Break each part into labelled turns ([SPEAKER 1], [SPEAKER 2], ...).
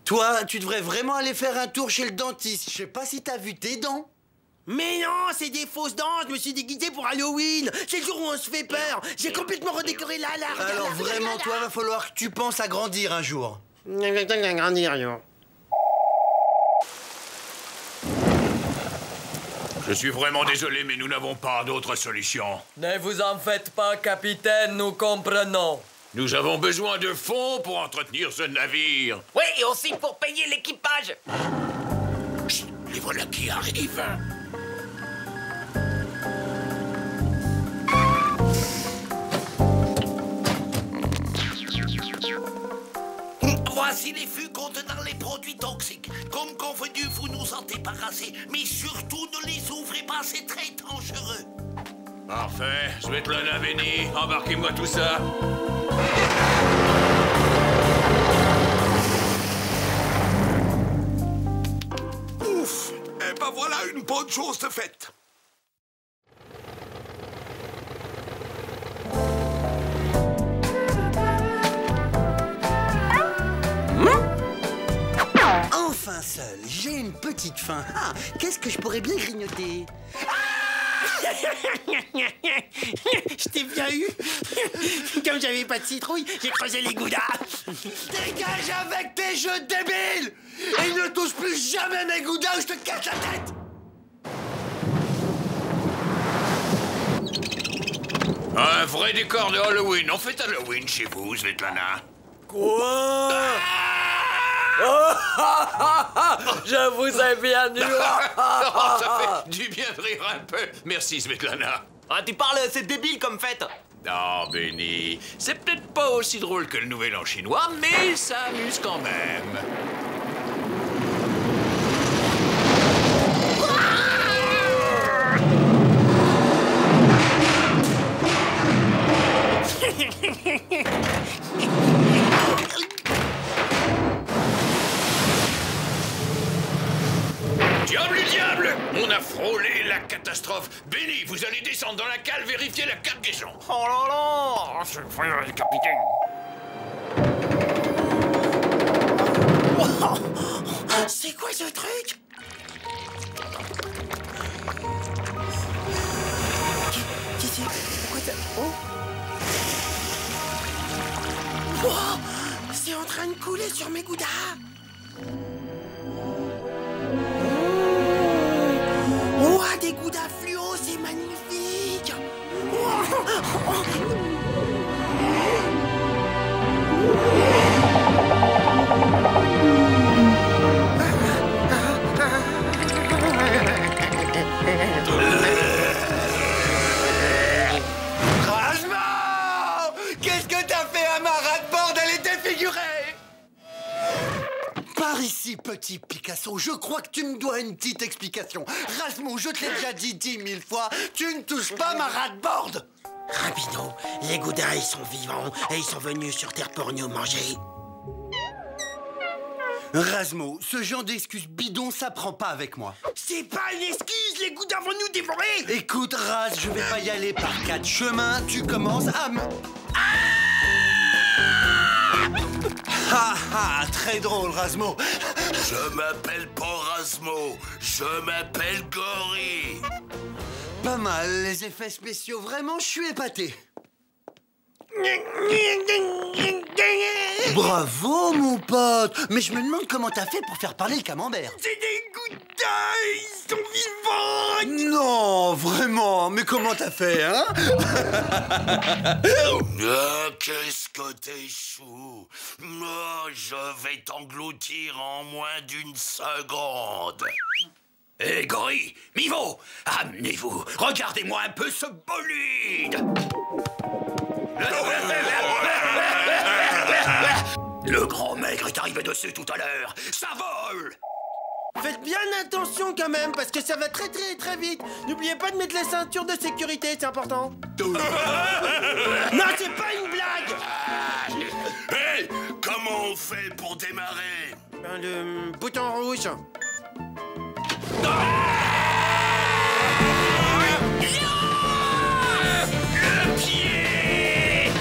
[SPEAKER 1] Toi, tu devrais vraiment aller faire un tour chez le dentiste. Je sais pas si t'as vu tes dents.
[SPEAKER 2] Mais non, c'est des fausses dents, je me suis déguisé pour Halloween. C'est le jour où on se fait peur. J'ai complètement redécoré là.
[SPEAKER 1] Alors vraiment, toi, va falloir que tu penses à grandir un jour.
[SPEAKER 2] Grandir, yo.
[SPEAKER 3] Je suis vraiment désolé, mais nous n'avons pas d'autre solution.
[SPEAKER 4] Ne vous en faites pas, capitaine, nous comprenons.
[SPEAKER 3] Nous avons besoin de fonds pour entretenir ce navire.
[SPEAKER 5] Oui, et aussi pour payer l'équipage.
[SPEAKER 3] Chut, les voilà qui arrivent.
[SPEAKER 6] Voici les fûts contenant les produits toxiques. Comme convenu, vous nous en débarrassez. Mais surtout, ne les ouvrez pas, c'est très dangereux.
[SPEAKER 3] Parfait. Svetlana, Benny, embarquez-moi tout ça.
[SPEAKER 6] Ouf! Eh ben voilà une bonne chose de faite.
[SPEAKER 1] Enfin seul, j'ai une petite faim. Ah, qu'est-ce que je pourrais bien grignoter?
[SPEAKER 2] Je t'ai bien eu. Comme j'avais pas de citrouille, j'ai creusé les goudas.
[SPEAKER 1] Dégage avec tes jeux débiles! Et ne touche plus jamais mes goudas ou je te casse la tête!
[SPEAKER 3] Un vrai décor de Halloween. On fait Halloween chez vous, Svetlana.
[SPEAKER 4] Quoi? Je vous ai bien eu.
[SPEAKER 3] Ça fait du bien de rire un peu. Merci, Svetlana.
[SPEAKER 5] Ah, tu parles, c'est débile comme fête.
[SPEAKER 3] Non, Benny, c'est peut-être pas aussi drôle que le Nouvel An chinois, mais ça amuse quand même. Diable! On a frôlé la catastrophe. Benny, vous allez descendre dans la cale vérifier la cargaison.
[SPEAKER 5] Oh là là.
[SPEAKER 3] C'est le capitaine.
[SPEAKER 2] C'est quoi ce truc? Qu'est-ce que c'est? Pourquoi ça... Oh! Wow! C'est en train de couler sur mes goudas! Ouah, des goudas fluo, c'est magnifique!
[SPEAKER 1] Rasmo! Qu'est-ce que t'as fait à ma rate-borde? Elle est défigurée! Par ici, petit Picasso, je crois que tu me dois une petite explication. Rasmo, je te l'ai déjà dit 10 000 fois, tu ne touches pas ma rate-borde!
[SPEAKER 2] Rapido, les goudas, ils sont vivants et ils sont venus sur Terre pour nous manger.
[SPEAKER 1] Rasmo, ce genre d'excuse bidon, ça prend pas avec moi.
[SPEAKER 2] C'est pas une excuse, les goudas vont nous dévorer!
[SPEAKER 1] Écoute, Raz, je vais pas y aller par 4 chemins, tu commences à me... Ah ah, très drôle, Rasmo.
[SPEAKER 6] Je m'appelle pas Rasmo, je m'appelle Gory.
[SPEAKER 1] Pas mal, les effets spéciaux, vraiment, je suis épaté. Bravo, mon pote. Mais je me demande comment t'as fait pour faire parler le camembert.
[SPEAKER 2] C'est des goudas, ils sont vivants!
[SPEAKER 1] Non, vraiment, mais comment t'as fait, hein?
[SPEAKER 6] Ah, qu'est-ce que t'es chou. Oh, je vais t'engloutir en moins d'une seconde.
[SPEAKER 3] Hé, Gory, Mivo, amenez-vous. Regardez-moi un peu ce bolide. Le grand maigre est arrivé dessus tout à l'heure. Ça vole.
[SPEAKER 2] Faites bien attention quand même, parce que ça va très très vite. N'oubliez pas de mettre la ceinture de sécurité, c'est important. Non, c'est pas une blague.
[SPEAKER 6] Hé, comment on fait pour démarrer?
[SPEAKER 2] Le bouton rouge.
[SPEAKER 3] Le pied.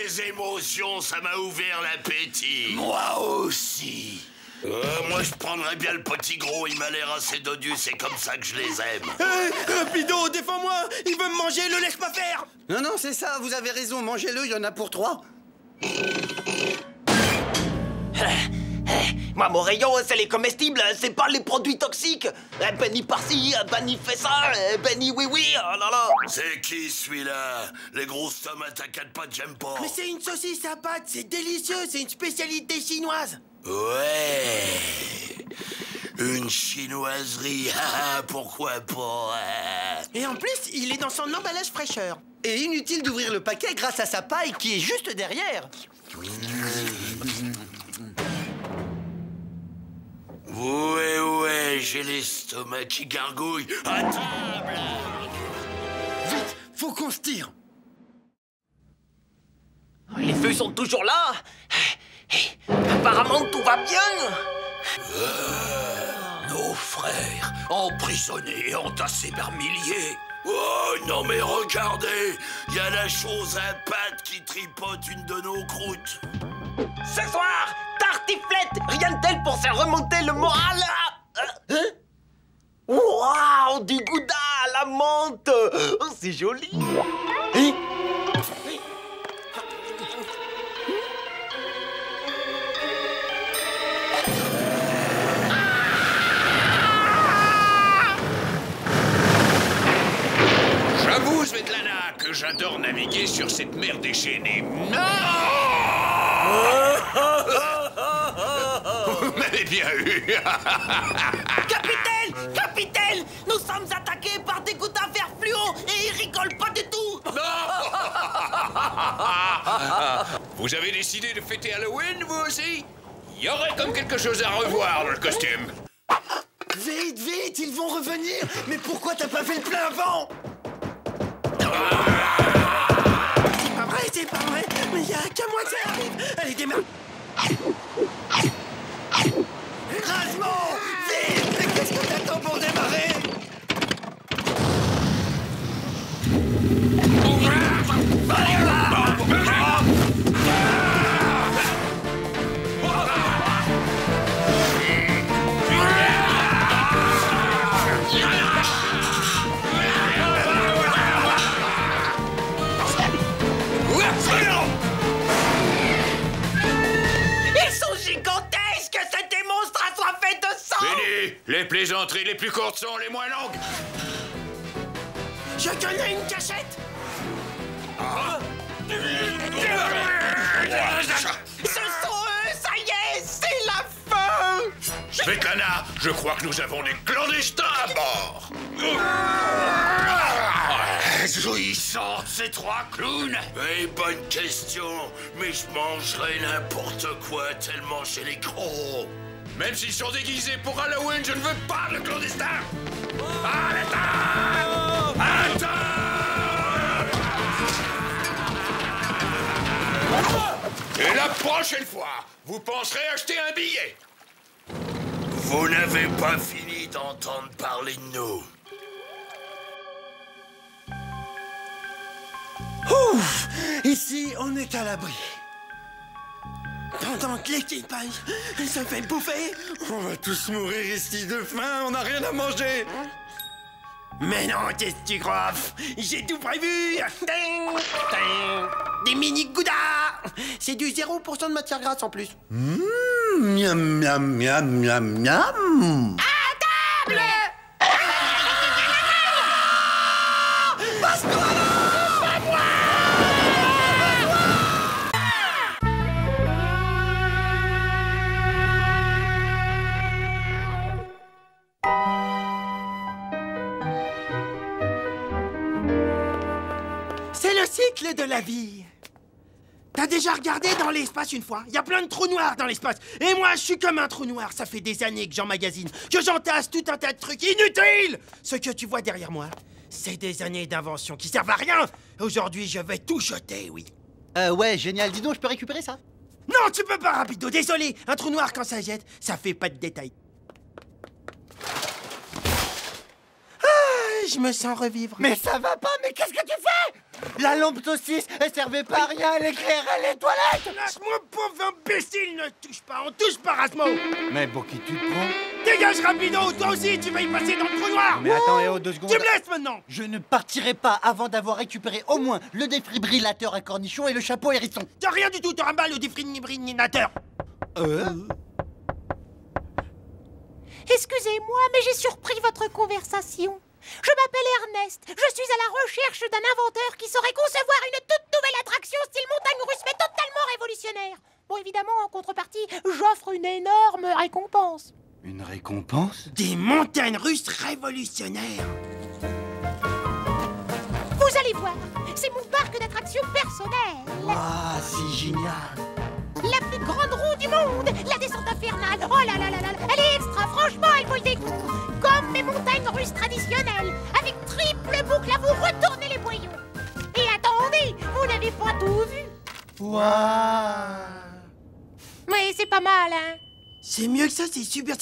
[SPEAKER 6] les émotions, ça m'a ouvert l'appétit.
[SPEAKER 1] Moi aussi.
[SPEAKER 6] Moi, je prendrais bien le petit gros, il m'a l'air assez dodu, c'est comme ça que je les aime.
[SPEAKER 2] Rapido, défends-moi! Il veut me manger, le laisse pas faire!
[SPEAKER 1] Non, non, c'est ça, vous avez raison, mangez-le, il y en a pour 3.
[SPEAKER 5] Moi, mon rayon, c'est les comestibles, c'est pas les produits toxiques. Benny par-ci, Benny fait ça, Benny oui, oh là là.
[SPEAKER 6] C'est qui celui-là? Les grosses tomates à 4 pattes, j'aime pas.
[SPEAKER 2] Mais c'est une saucisse à pâte, c'est délicieux, c'est une spécialité chinoise.
[SPEAKER 6] Ouais. Une chinoiserie, pourquoi pas?
[SPEAKER 2] Et en plus, il est dans son emballage fraîcheur.
[SPEAKER 1] Et inutile d'ouvrir le paquet grâce à sa paille qui est juste derrière.
[SPEAKER 6] Ouais, j'ai l'estomac qui gargouille. À table!
[SPEAKER 1] Vite, faut qu'on se tire.
[SPEAKER 5] Les feux sont toujours là. Apparemment, tout va bien.
[SPEAKER 6] Nos frères, emprisonnés, entassés par milliers. Oh non mais regardez, il y a la chose à pattes qui tripote une de nos croûtes.
[SPEAKER 5] Ce soir, tartiflette, rien de tel pour faire remonter le moral. Waouh, du gouda à la menthe. Oh, c'est joli.
[SPEAKER 3] J'avoue, Svetlana, que j'adore naviguer sur cette mer déchaînée. Non! Vous m'avez bien eu.
[SPEAKER 5] Capitaine, nous sommes attaqués par des gouttes à verre fluo et ils rigolent pas du tout.
[SPEAKER 3] Vous avez décidé de fêter Halloween, vous aussi? Il y aurait comme quelque chose à revoir dans le costume.
[SPEAKER 1] Vite, vite, ils vont revenir. Mais pourquoi t'as pas fait le plein avant?
[SPEAKER 2] C'est pas vrai, mais il y a qu'à moi que ça arrive. Allez, démarre.
[SPEAKER 1] Rasmo, vite. Mais qu'est-ce que t'attends pour démarrer?
[SPEAKER 3] Les plaisanteries les plus courtes sont les moins longues.
[SPEAKER 2] Je connais une cachette.
[SPEAKER 5] Ce sont eux, ça y est, c'est la fin.
[SPEAKER 3] Svetlana, je crois que nous avons des clandestins à bord.
[SPEAKER 6] Jouissant, ces 3 clowns. Eh, bonne question, mais je mangerais n'importe quoi tellement chez les gros.
[SPEAKER 3] Même s'ils sont déguisés pour Halloween, je ne veux pas de clandestins. À la table! À la table! Et la prochaine fois, vous penserez acheter un billet.
[SPEAKER 6] Vous n'avez pas fini d'entendre parler de nous.
[SPEAKER 1] Ouf! Ici, on est à l'abri.
[SPEAKER 2] Pendant que l'équipage se fait bouffer.
[SPEAKER 1] On va tous mourir ici de faim, on n'a rien à manger.
[SPEAKER 2] Mais non, qu'est-ce que tu crois? J'ai tout prévu. Des mini goudas. C'est du 0% de matière grasse en plus.
[SPEAKER 1] Miam, miam, miam, miam, miam.
[SPEAKER 5] À table.
[SPEAKER 2] C'est le cycle de la vie. T'as déjà regardé dans l'espace une fois? Il y a plein de trous noirs dans l'espace. Et moi, je suis comme un trou noir. Ça fait des années que j'emmagasine, que j'entasse tout un tas de trucs inutiles. Ce que tu vois derrière moi, c'est des années d'inventions qui servent à rien. Aujourd'hui, je vais tout jeter, oui.
[SPEAKER 1] Ouais, génial. Dis donc, je peux récupérer ça?
[SPEAKER 2] Non, tu peux pas, Rapido, désolé. Un trou noir, quand ça jette, ça fait pas de détails. je me sens revivre.
[SPEAKER 1] Mais ça va pas, mais qu'est-ce que tu fais? La lampe saucisse, elle servait pas à rien, elle éclairait les toilettes.
[SPEAKER 2] Lâche-moi, pauvre imbécile, ne touche pas, on touche pas, Rasmo.
[SPEAKER 1] Mais pour qui tu te prends?
[SPEAKER 2] Dégage rapido, toi aussi, tu vas y passer dans le trou noir.
[SPEAKER 1] Mais attends, et 2 secondes.
[SPEAKER 2] Tu me laisses maintenant.
[SPEAKER 1] Je ne partirai pas avant d'avoir récupéré au moins le défibrillateur à cornichon et le chapeau hérisson.
[SPEAKER 2] T'as rien du tout, t'auras mal au défibrillateur.
[SPEAKER 7] Excusez-moi, mais j'ai surpris votre conversation. Je m'appelle Ernest. Je suis à la recherche d'un inventeur qui saurait concevoir une toute nouvelle attraction style montagne russe, mais totalement révolutionnaire. Bon, évidemment, en contrepartie, j'offre une énorme récompense.
[SPEAKER 1] Une récompense?
[SPEAKER 2] Des montagnes russes révolutionnaires.
[SPEAKER 7] Vous allez voir, c'est mon parc d'attractions personnel.
[SPEAKER 1] Ah, c'est génial.
[SPEAKER 7] La plus grande roue du monde, la descente infernale. Oh là là là là, elle est extra, franchement, elle vaut le dégoût. Comme mes montagnes russes traditionnelles, avec triple boucle à vous retourner les boyaux. Et attendez, vous n'avez pas tout vu.
[SPEAKER 1] Waouh.
[SPEAKER 7] Mais c'est pas mal, hein.
[SPEAKER 2] C'est mieux que ça, c'est super,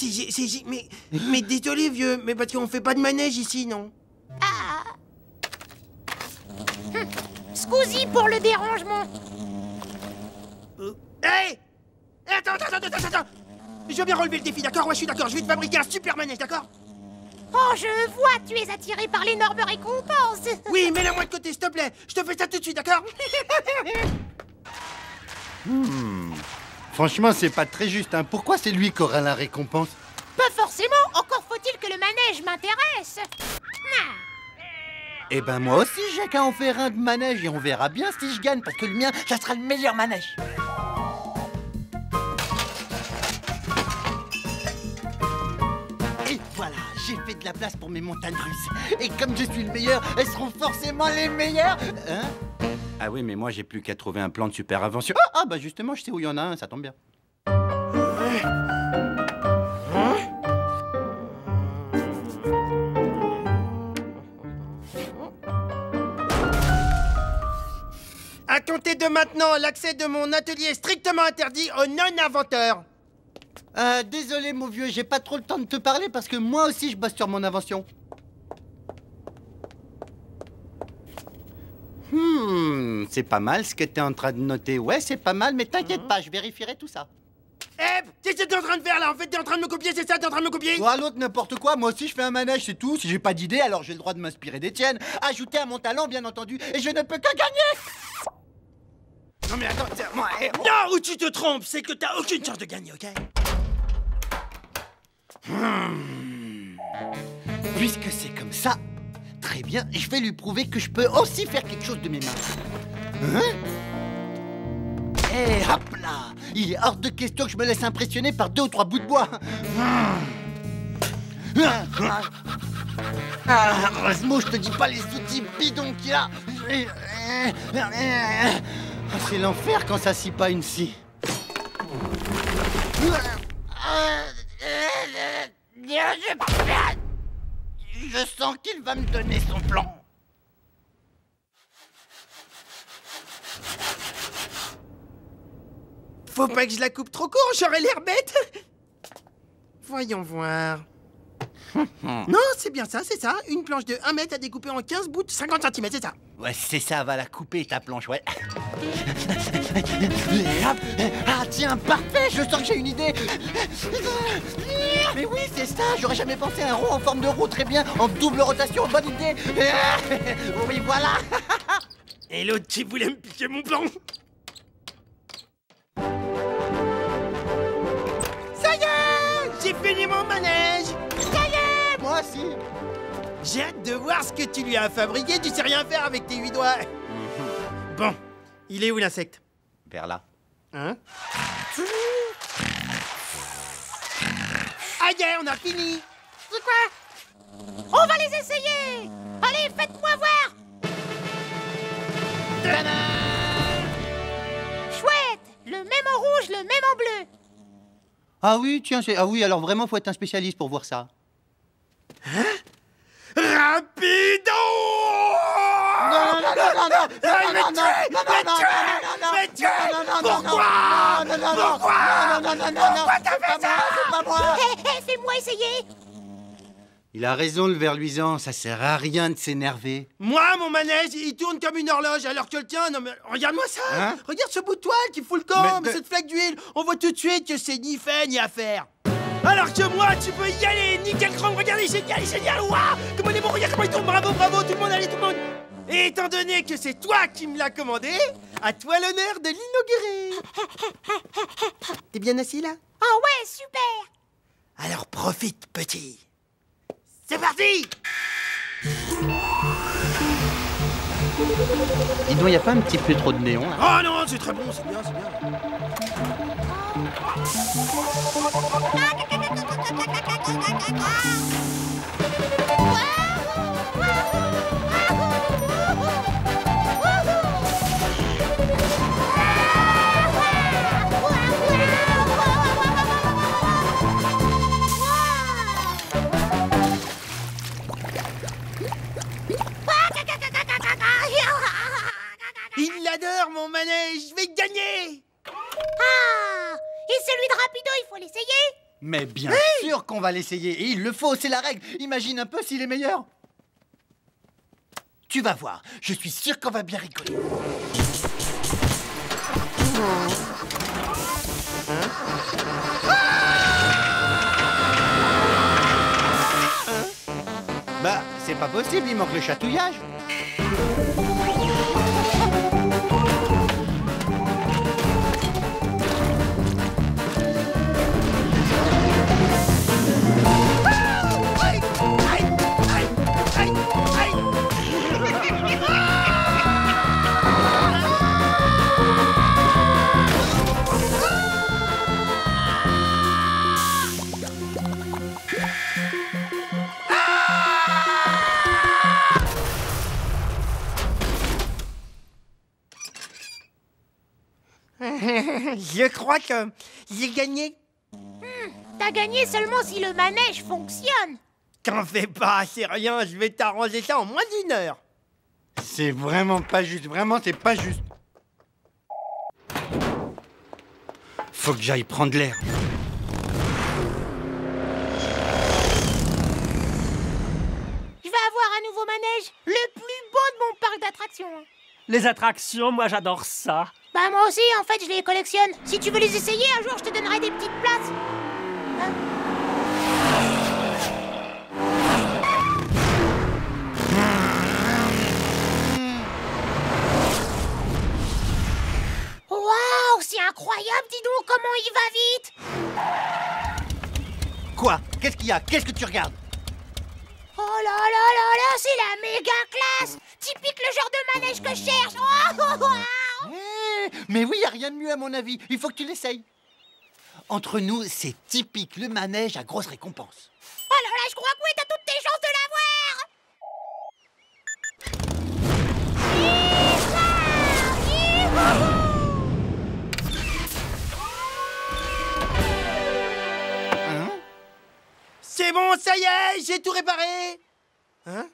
[SPEAKER 2] mais désolé, vieux, mais parce qu'on fait pas de manège ici, non?
[SPEAKER 7] Ah. Scusi pour le dérangement.
[SPEAKER 2] Hey! Attends! Je veux bien relever le défi, d'accord? Ouais, je suis d'accord, je vais te fabriquer un super manège, d'accord?
[SPEAKER 7] Oh, je vois, tu es attiré par l'énorme récompense.
[SPEAKER 2] Oui, mets-la-moi de côté, s'il te plaît. Je te fais ça tout de suite, d'accord?
[SPEAKER 1] Franchement, c'est pas très juste, hein. Pourquoi c'est lui qui aura la récompense?
[SPEAKER 7] Pas forcément, encore faut-il que le manège m'intéresse. Ah.
[SPEAKER 1] Eh ben moi aussi, j'ai qu'à en faire un de manège et on verra bien si je gagne, parce que le mien, ça sera le meilleur manège. Et voilà, j'ai fait de la place pour mes montagnes russes. Et comme je suis le meilleur, elles seront forcément les meilleures. Hein? Ah oui, mais moi, j'ai plus qu'à trouver un plan de super invention. Ah bah justement, je sais où il y en a un, ça tombe bien.
[SPEAKER 2] À compter de maintenant, l'accès de mon atelier est strictement interdit aux non-inventeurs.
[SPEAKER 1] Désolé, mon vieux, j'ai pas trop le temps de te parler parce que moi aussi, je bosse sur mon invention. C'est pas mal ce que t'es en train de noter. Ouais, c'est pas mal, mais t'inquiète pas, je vérifierai tout ça.
[SPEAKER 2] Qu'est-ce que t'es en train de faire là? En fait, t'es en train de me copier, c'est ça? T'es en train de me copier?
[SPEAKER 1] Toi, l'autre, n'importe quoi. Moi aussi, je fais un manège, c'est tout. Si j'ai pas d'idée, alors j'ai le droit de m'inspirer des tiennes. Ajouter à mon talent, bien entendu, et je ne peux que gagner.
[SPEAKER 2] Non mais attends, moi... Non, où tu te trompes, c'est que t'as aucune chance de gagner, ok?
[SPEAKER 1] Puisque c'est comme ça, très bien, je vais lui prouver que je peux aussi faire quelque chose de mes mains. Et hop là! Il est hors de question que je me laisse impressionner par 2 ou 3 bouts de bois. Rasmo, je te dis pas les outils bidons qu'il a. C'est l'enfer quand ça scie pas une scie. Je sens qu'il va me donner son plan.
[SPEAKER 2] Faut pas que je la coupe trop court, j'aurais l'air bête. Voyons voir. Non, c'est bien ça, c'est ça. Une planche de 1 mètre à découper en 15 bouts de 50 cm, c'est ça.
[SPEAKER 1] Ouais, c'est ça, va la couper ta planche, ouais. Ah tiens, parfait, je sens que j'ai une idée. Mais oui, c'est ça, j'aurais jamais pensé à un rond en forme de roue, très bien, en double rotation, bonne idée. Oui, voilà.
[SPEAKER 2] Et l'autre qui voulait me piquer mon plan. Ça y est, j'ai fini mon manège.
[SPEAKER 7] Ça y est.
[SPEAKER 1] Moi aussi.
[SPEAKER 2] J'ai hâte de voir ce que tu lui as fabriqué, tu sais rien faire avec tes 8 doigts. Bon, il est où l'insecte?
[SPEAKER 1] Vers là.
[SPEAKER 2] Hein? Ah yeah, on a fini.
[SPEAKER 7] C'est quoi? On va les essayer. Allez, faites-moi voir. Chouette. Le même en rouge, le même en bleu.
[SPEAKER 1] Ah oui, tiens, ah oui, alors vraiment, faut être un spécialiste pour voir ça.
[SPEAKER 2] Hein? Rapido!
[SPEAKER 1] Non,
[SPEAKER 2] Pourquoi?
[SPEAKER 1] Pourquoi t'as fait ça? C'est pas moi.
[SPEAKER 7] Fais-moi essayer.
[SPEAKER 1] Il a raison, le ver luisant, ça sert à rien de s'énerver.
[SPEAKER 2] Moi, mon manège, il tourne comme une horloge, alors que le tien, non mais regarde-moi ça.
[SPEAKER 1] Hein?
[SPEAKER 2] Regarde ce bout de toile qui fout le camp,
[SPEAKER 1] Mais
[SPEAKER 2] cette flaque d'huile. On voit tout de suite que c'est ni fait ni à faire. Alors que moi, tu peux y aller, nickel chrome, regardez, génial, waouh. Comment il est bon, regarde comment il tourne, bravo, tout le monde, allez, tout le monde. Et étant donné que c'est toi qui me l'as commandé, à toi l'honneur de l'inaugurer. T'es bien assis là?
[SPEAKER 7] Oh ouais, super!
[SPEAKER 2] Alors profite, petit. C'est parti!
[SPEAKER 1] Dis donc, y a pas un petit peu trop de néon, là?
[SPEAKER 2] Oh non, c'est très bon, c'est bien, Il l'adore, mon manège, je vais gagner!
[SPEAKER 7] Ah! Et celui de Rapido, il faut l'essayer?
[SPEAKER 1] Mais bien sûr qu'on va l'essayer, et il le faut, c'est la règle. Imagine un peu s'il est meilleur. Tu vas voir, je suis sûr qu'on va bien rigoler. Bah, c'est pas possible, il manque le chatouillage.
[SPEAKER 2] Je crois que j'ai gagné.
[SPEAKER 7] T'as gagné seulement si le manège fonctionne.
[SPEAKER 2] T'en fais pas, c'est rien, je vais t'arranger ça en moins d'1 heure.
[SPEAKER 1] C'est vraiment pas juste, vraiment c'est pas juste. Faut que j'aille prendre l'air.
[SPEAKER 7] Je vais avoir un nouveau manège, le plus beau de mon parc d'attractions.
[SPEAKER 8] Les attractions, moi j'adore ça.
[SPEAKER 7] Bah moi aussi, en fait, je les collectionne. Si tu veux les essayer, un jour, je te donnerai des petites places. Hein? Waouh, c'est incroyable, dis donc, comment il va vite.
[SPEAKER 1] Quoi? Qu'est-ce qu'il y a? Qu'est-ce que tu regardes?
[SPEAKER 7] Oh là là là là, c'est la méga classe. Typique le genre de manège que je cherche. Oh, oh, oh.
[SPEAKER 1] Mais oui, y a rien de mieux à mon avis. Il faut que tu l'essayes. Entre nous, c'est typique le manège à grosse récompense.
[SPEAKER 7] Oh là là, je crois que oui, t'as toutes tes chances de l'avoir.
[SPEAKER 1] Hein?
[SPEAKER 2] C'est bon, ça y est, j'ai tout réparé. Hein?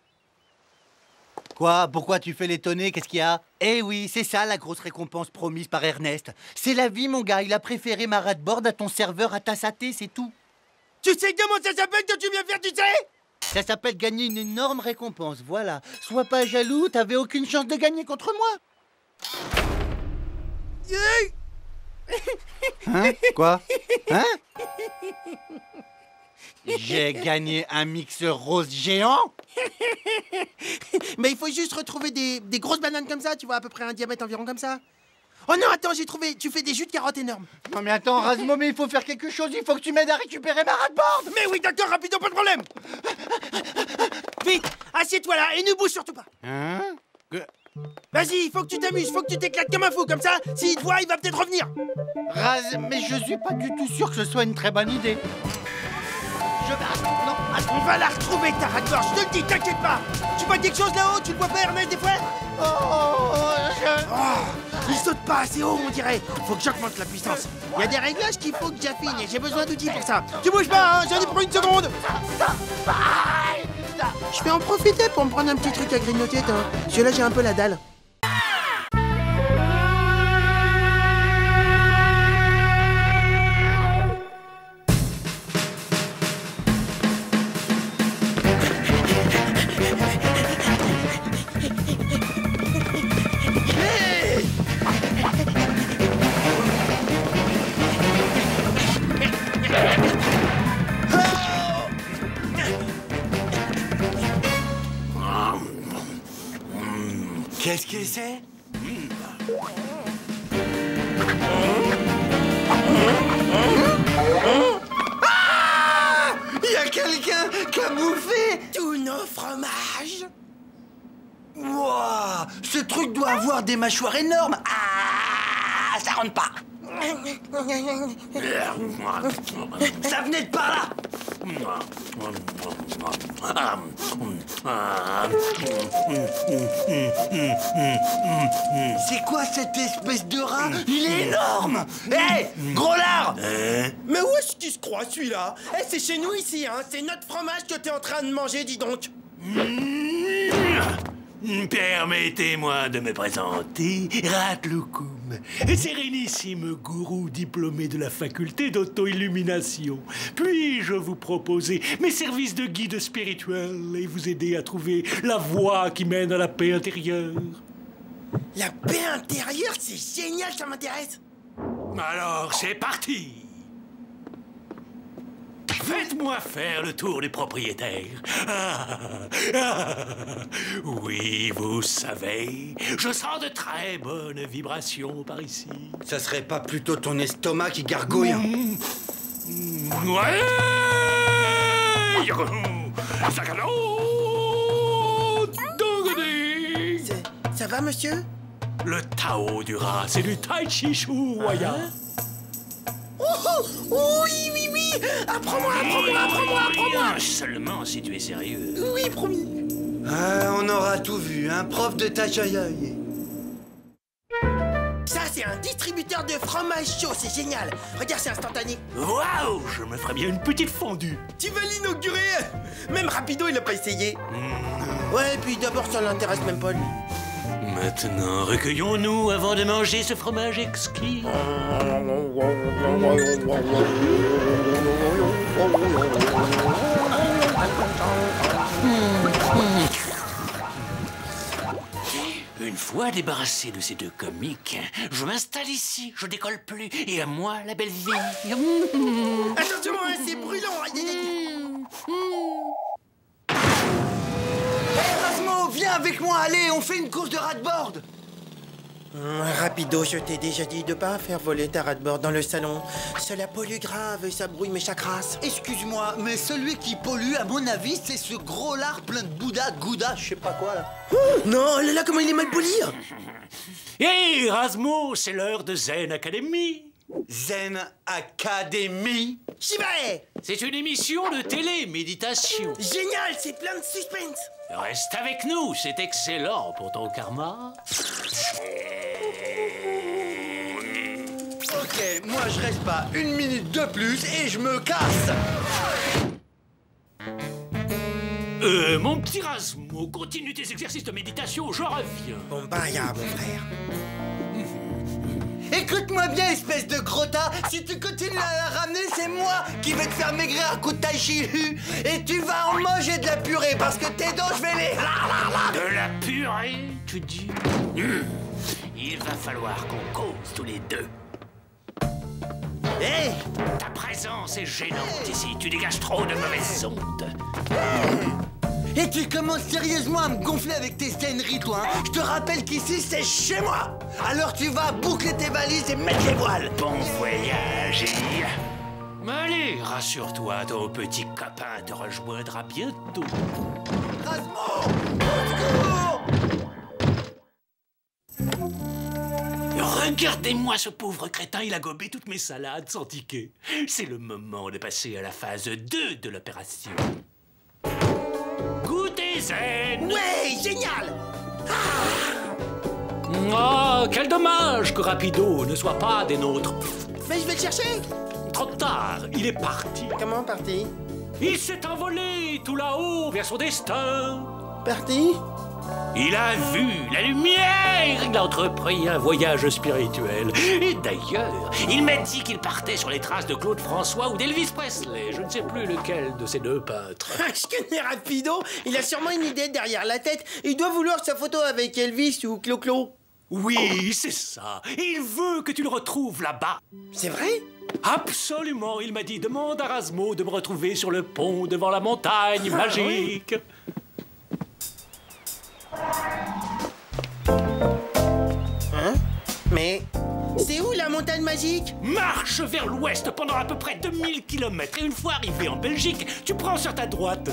[SPEAKER 1] Quoi? Pourquoi tu fais l'étonner? Qu'est-ce qu'il y a? Eh oui, c'est ça la grosse récompense promise par Ernest. C'est la vie, mon gars. Il a préféré ma ratboard à ton serveur à ta saté, c'est tout.
[SPEAKER 2] Tu sais comment ça s'appelle que tu viens faire, tu sais?
[SPEAKER 1] Ça s'appelle gagner une énorme récompense, voilà. Sois pas jaloux, t'avais aucune chance de gagner contre moi. Hein? Quoi? Hein? J'ai gagné un mixeur rose géant?
[SPEAKER 2] Mais il faut juste retrouver des grosses bananes comme ça, tu vois, à peu près un diamètre environ comme ça. Oh non, attends, j'ai trouvé, tu fais des jus de carottes énormes.
[SPEAKER 1] Non mais attends, Razmo, mais il faut faire quelque chose, il faut que tu m'aides à récupérer ma ratboard.
[SPEAKER 2] Mais oui, d'accord, rapidement, pas de problème. Vite, assieds-toi là et ne bouge surtout pas.
[SPEAKER 1] Hein?
[SPEAKER 2] Vas-y, il faut que tu t'amuses, faut que tu t'éclates comme un fou, comme ça, s'il te voit, il va peut-être revenir.
[SPEAKER 1] Raz, mais je suis pas du tout sûr que ce soit une très bonne idée. Non,
[SPEAKER 2] On va la retrouver, ta ratboard, je te le dis, t'inquiète pas. Tu vois quelque chose là-haut, tu le vois pas, Ernest, des fois? Il saute pas assez haut, on dirait. Faut que j'augmente la puissance. Il y a des réglages qu'il faut que j'affine et j'ai besoin d'outils pour ça. Tu bouges pas, hein, j'en ai pour une seconde. Je vais en profiter pour me prendre un petit truc à grignoter, hein. Parce que là, j'ai un peu la dalle. l'essai?
[SPEAKER 1] Ah! Il y a quelqu'un qui a bouffé
[SPEAKER 2] Tous nos fromages.
[SPEAKER 1] Wouah! Ce truc doit avoir des mâchoires énormes. Ah! Ça rentre pas. Ça venait de par là. C'est quoi cette espèce de rat? Il est énorme. Hé, gros lard!
[SPEAKER 2] Mais où est-ce qu'il se croit, celui-là? Eh, c'est chez nous, ici, hein. C'est notre fromage que t'es en train de manger, dis donc.
[SPEAKER 6] Permettez-moi de me présenter, Ratloukoum, sérénissime gourou diplômé de la faculté d'auto-illumination. Puis-je vous proposer mes services de guide spirituel et vous aider à trouver la voie qui mène à la paix intérieure?
[SPEAKER 2] La paix intérieure, c'est génial, ça m'intéresse.
[SPEAKER 6] Alors, c'est parti! Faites-moi faire le tour du propriétaire. Oui, vous savez, je sens de très bonnes vibrations par ici.
[SPEAKER 1] Ça serait pas plutôt ton estomac qui gargouille?
[SPEAKER 6] Ouais!
[SPEAKER 2] Ça va, monsieur?
[SPEAKER 6] Le Tao du rat, c'est du Tai Chi Chu Waya.
[SPEAKER 2] Oui, oui, oui. Apprends-moi.
[SPEAKER 6] Seulement si tu es sérieux.
[SPEAKER 2] Oui, promis.
[SPEAKER 1] Ah, on aura tout vu, un prof de tachaïaï.
[SPEAKER 2] Ça, c'est un distributeur de fromage chaud, c'est génial. Regarde, c'est instantané.
[SPEAKER 6] Waouh, je me ferais bien une petite fondue.
[SPEAKER 2] Tu veux l'inaugurer? Même Rapido, il l'a pas essayé. Ouais, puis d'abord, ça l'intéresse même pas, lui.
[SPEAKER 6] Maintenant, recueillons-nous avant de manger ce fromage exquis. Une fois débarrassé de ces deux comiques, je m'installe ici, je décolle plus, et à moi la belle vie.
[SPEAKER 2] Attention, hein, c'est brûlant.
[SPEAKER 1] Erasmo, viens avec moi, allez, on fait une course de rat-board.
[SPEAKER 2] Rapido, je t'ai déjà dit de pas faire voler ta rat-board dans le salon. Cela pollue grave et ça brouille mes chakras.
[SPEAKER 1] Excuse-moi, mais celui qui pollue, à mon avis, c'est ce gros lard plein de Bouddha, Gouda, je sais pas quoi, là.
[SPEAKER 2] Non, là, comment il est mal poli.
[SPEAKER 6] Hé, Erasmo, c'est l'heure de Zen Academy.
[SPEAKER 1] Zen Academy.
[SPEAKER 2] J'y vais.
[SPEAKER 6] C'est une émission de télé-méditation.
[SPEAKER 2] Génial, c'est plein de suspense.
[SPEAKER 6] Reste avec nous, c'est excellent pour ton karma.
[SPEAKER 1] Ok, moi je reste pas une minute de plus et je me casse.
[SPEAKER 6] Mon petit Erasmo, continue tes exercices de méditation, je reviens.
[SPEAKER 2] Bon, bah, y'a mon frère.
[SPEAKER 1] Écoute-moi bien, espèce de gros tas. Si tu continues à la ramener, c'est moi qui vais te faire maigrir à coup de tai chi. Et tu vas en manger de la purée parce que tes dents, je vais les...
[SPEAKER 6] De la purée, tu dis? Il va falloir qu'on cause tous les deux.
[SPEAKER 1] Hé,
[SPEAKER 6] Ta présence est gênante ici, tu dégages trop de mauvaises ondes.
[SPEAKER 1] et tu commences sérieusement à me gonfler avec tes scèneries, toi, hein. Je te rappelle qu'ici, c'est chez moi. Alors tu vas boucler tes valises et mettre les voiles.
[SPEAKER 6] Bon voyage, et... Allez, rassure-toi, ton petit copain te rejoindra bientôt.
[SPEAKER 1] Erasmo, au secours!
[SPEAKER 6] Regardez-moi ce pauvre crétin, il a gobé toutes mes salades sans ticket. C'est le moment de passer à la phase 2 de l'opération. Goûtez zen!
[SPEAKER 2] Ouais, génial.
[SPEAKER 6] Oh, quel dommage que Rapido ne soit pas des nôtres.
[SPEAKER 2] Mais je vais le chercher.
[SPEAKER 6] Trop tard, il est parti.
[SPEAKER 2] Comment parti?
[SPEAKER 6] Il s'est envolé tout là-haut vers son destin.
[SPEAKER 2] Parti?
[SPEAKER 6] Il a vu la lumière, il a entrepris un voyage spirituel. Et d'ailleurs, il m'a dit qu'il partait sur les traces de Claude François ou d'Elvis Presley. Je ne sais plus lequel de ces deux peintres.
[SPEAKER 2] Je connais Rapido. Il a sûrement une idée derrière la tête. Il doit vouloir sa photo avec Elvis ou Clo-Clo.
[SPEAKER 6] Oui, c'est ça. Il veut que tu le retrouves là-bas.
[SPEAKER 2] C'est vrai?
[SPEAKER 6] Absolument, il m'a dit, demande à Erasmo de me retrouver sur le pont devant la montagne magique.
[SPEAKER 2] Oui. montagne magique?
[SPEAKER 6] Marche vers l'ouest pendant à peu près 2000 km et une fois arrivé en Belgique, tu prends sur ta droite.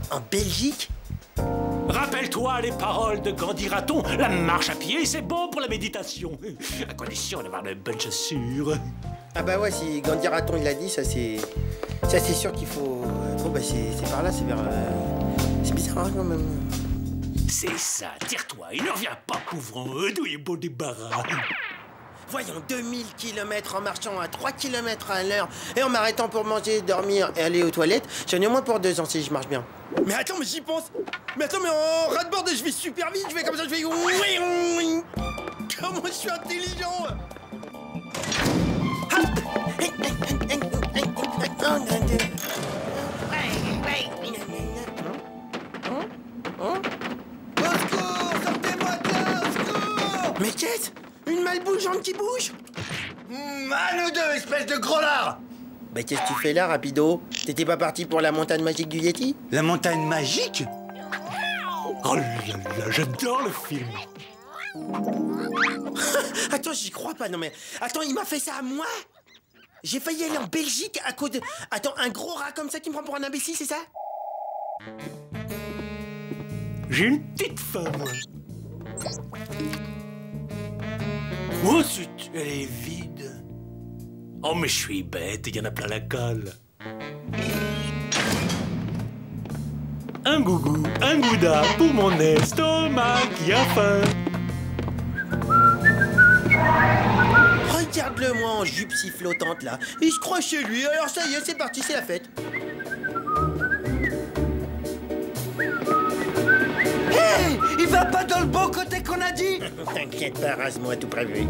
[SPEAKER 2] En Belgique?
[SPEAKER 6] Rappelle-toi les paroles de Gandhi Raton, la marche à pied, c'est bon pour la méditation. À condition d'avoir de bonnes chaussures.
[SPEAKER 2] Ah bah ouais, si Gandhi Raton il l'a dit, ça c'est sûr qu'il faut... Bon bah c'est par là, c'est vers... C'est bizarre hein, quand même.
[SPEAKER 6] C'est ça, tire-toi, il ne revient pas couvrant, d'où il est beau débarras.
[SPEAKER 2] Voyons, 2000 km en marchant à 3 km à l'heure et en m'arrêtant pour manger, dormir et aller aux toilettes, j'en ai au moins pour 2 ans si je marche bien. Mais attends, mais j'y pense. Mais attends, mais en ras-de-bord, je vais super vite, je vais comme ça, je vais... Comment je suis intelligent. Au secours, sortez-moi de là, au secours. Mais qu'est-ce? Une malbougeante qui bouge?
[SPEAKER 1] À nous deux, espèce de gros lard!
[SPEAKER 2] Bah qu'est-ce que tu fais là, rapido? T'étais pas parti pour la montagne magique du Yeti?
[SPEAKER 1] La montagne magique?
[SPEAKER 6] Oh là là, j'adore le film.
[SPEAKER 2] Attends, j'y crois pas, non mais... Attends, il m'a fait ça à moi? J'ai failli aller en Belgique à cause de... Attends, un gros rat comme ça qui me prend pour un imbécile, c'est ça?
[SPEAKER 6] J'ai une petite faim, moi. Oh, zut, elle est vide. Oh, mais je suis bête, il y en a plein la colle. Un gougou, un gouda pour mon estomac qui a faim.
[SPEAKER 2] Regarde-le moi en jupe si flottante là. Il se croit chez lui, alors ça y est, c'est parti, c'est la fête.
[SPEAKER 1] Hey! Il va pas dans le bon côté qu'on a dit!
[SPEAKER 2] T'inquiète pas, rase-moi tout prévu.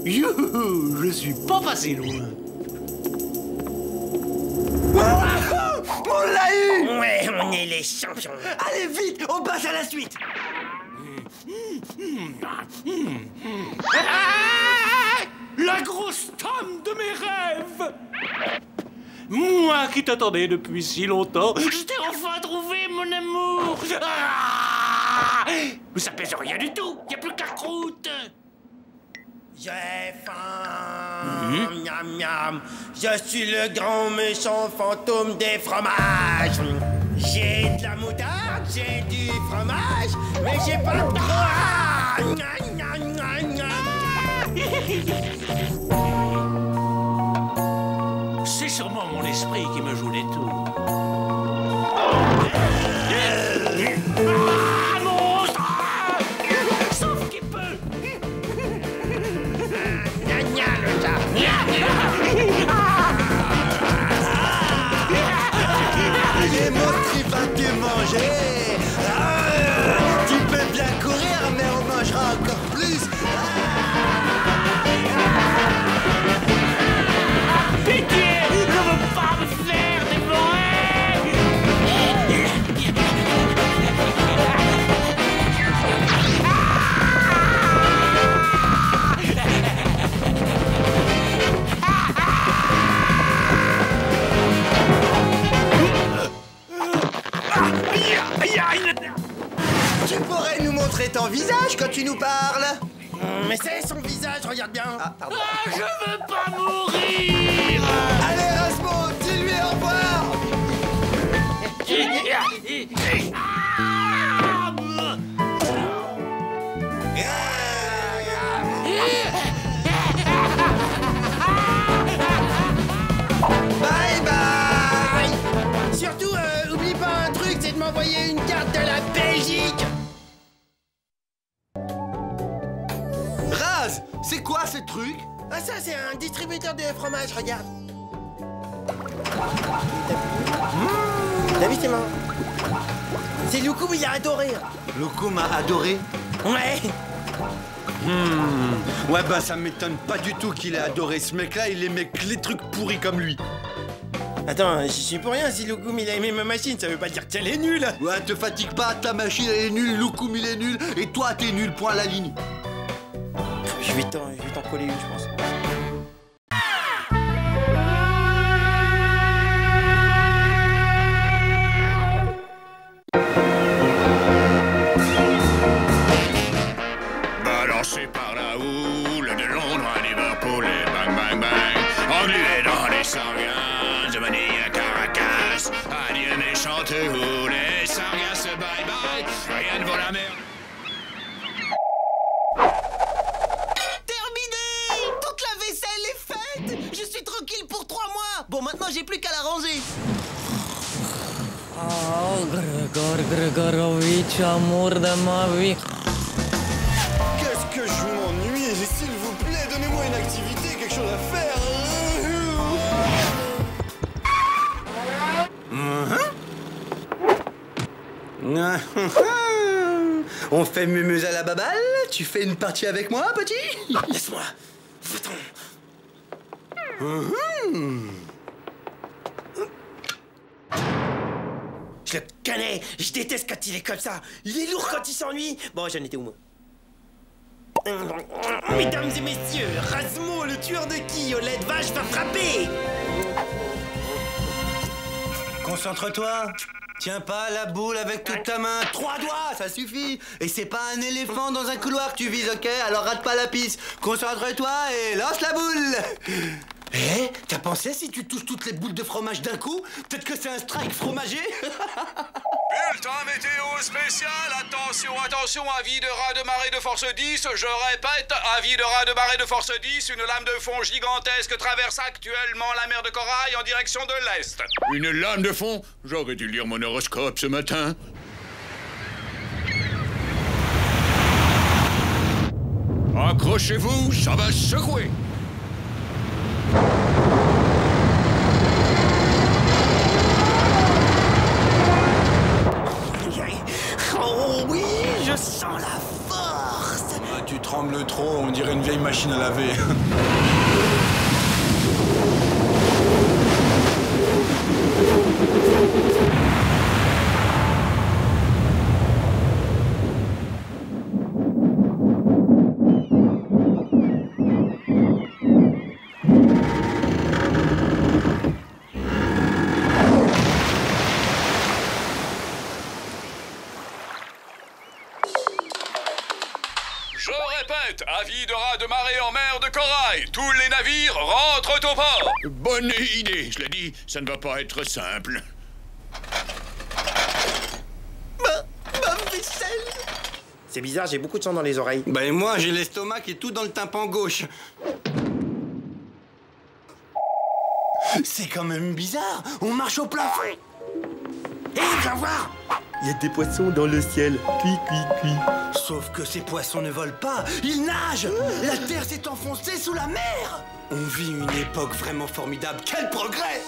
[SPEAKER 6] Youhou, je suis pas passé loin.
[SPEAKER 1] On l'a eu!
[SPEAKER 2] Ouais, on est les champions.
[SPEAKER 1] Allez vite, on passe à la suite!
[SPEAKER 6] La grosse tome de mes rêves! Moi qui t'attendais depuis si longtemps, je t'ai enfin trouvé, mon amour! Ah, mais ça pèse rien du tout, y a plus qu'à croûte!
[SPEAKER 2] J'ai faim, miam miam. Je suis le grand méchant fantôme des fromages. J'ai de la moutarde, j'ai du fromage, mais j'ai pas de droit.
[SPEAKER 6] C'est sûrement mon esprit qui me joue des tours. Ah, monstre! Sauf qu'il peut!
[SPEAKER 1] Les monstres, il va te manger! Tu peux bien courir, mais on mangera encore plus!
[SPEAKER 6] Pitié! Ne veux pas me faire dévorer!
[SPEAKER 1] Tu pourrais nous montrer ton visage quand tu nous parles?
[SPEAKER 2] Mais c'est son visage, regarde bien.
[SPEAKER 1] Ah, pardon.
[SPEAKER 6] Ah, je veux pas mourir!
[SPEAKER 1] Allez, Rasmo, dis-lui au revoir! Bye bye!
[SPEAKER 2] Surtout, oublie pas un truc, c'est de m'envoyer une carte de la Belgique.
[SPEAKER 1] Raz, c'est quoi ce truc?
[SPEAKER 2] Ah ça, c'est un distributeur de fromage, regarde. T'as vu, c'est marrant. C'est Loukoum, il a adoré.
[SPEAKER 1] Loukoum a adoré?
[SPEAKER 2] Ouais.
[SPEAKER 1] Ouais, bah ça m'étonne pas du tout qu'il ait adoré. Ce mec-là, il aimait que les trucs pourris comme lui.
[SPEAKER 2] Attends, je suis pour rien, si Loukoum il a aimé ma machine, ça veut pas dire qu'elle est nulle.
[SPEAKER 1] Ouais, te fatigue pas, ta machine elle est nulle, Loukoum il est nul, et toi t'es nul, point à la ligne.
[SPEAKER 2] Je vais t'en coller une, je pense.
[SPEAKER 5] j'ai plus qu'à la ranger.
[SPEAKER 4] Oh, Grégor Grégorovitch, amour de ma vie.
[SPEAKER 9] Qu'est-ce que je m'ennuie. S'il vous plaît, donnez-moi une activité, quelque chose à faire.
[SPEAKER 1] On fait mumuse à la baballe? Tu fais une partie avec moi, petit?
[SPEAKER 2] Laisse-moi. Va-t'en. Je le connais. Je déteste quand il est comme ça. Il est lourd quand il s'ennuie. Bon, j'en étais où, moi? Mesdames et messieurs, Razmo, le tueur de qui au lait de vache va frapper.
[SPEAKER 1] Concentre-toi. Tiens pas la boule avec toute ta main. 3 doigts, ça suffit. Et c'est pas un éléphant dans un couloir que tu vises, ok? Alors rate pas la piste. Concentre-toi et lance la boule. Eh, t'as pensé si tu touches toutes les boules de fromage d'un coup? Peut-être que c'est un strike fromager.
[SPEAKER 3] Bulletin météo spécial, attention, attention, avis de raz de marée de force 10, je répète, avis de raz de marée de force 10, une lame de fond gigantesque traverse actuellement la mer de Corail en direction de l'Est. Une lame de fond? J'aurais dû lire mon horoscope ce matin. Accrochez-vous, ça va secouer.
[SPEAKER 2] Oh oui, je sens la force.
[SPEAKER 9] Ah, tu trembles trop, on dirait une vieille machine à laver.
[SPEAKER 3] Je répète, avis de raz de marée en mer de Corail. Tous les navires rentrent au port. Bonne idée, je l'ai dit, ça ne va pas être simple.
[SPEAKER 2] Ma vaisselle. C'est bizarre, j'ai beaucoup de sang dans les oreilles.
[SPEAKER 1] Ben moi, j'ai l'estomac et tout dans le tympan gauche. C'est quand même bizarre. On marche au plafond.
[SPEAKER 2] Hé, viens voir. Il y a des poissons dans le ciel. Cui, cui, cui.
[SPEAKER 1] Sauf que ces poissons ne volent pas, ils nagent. La terre s'est enfoncée sous la mer. On vit une époque vraiment formidable. Quel progrès!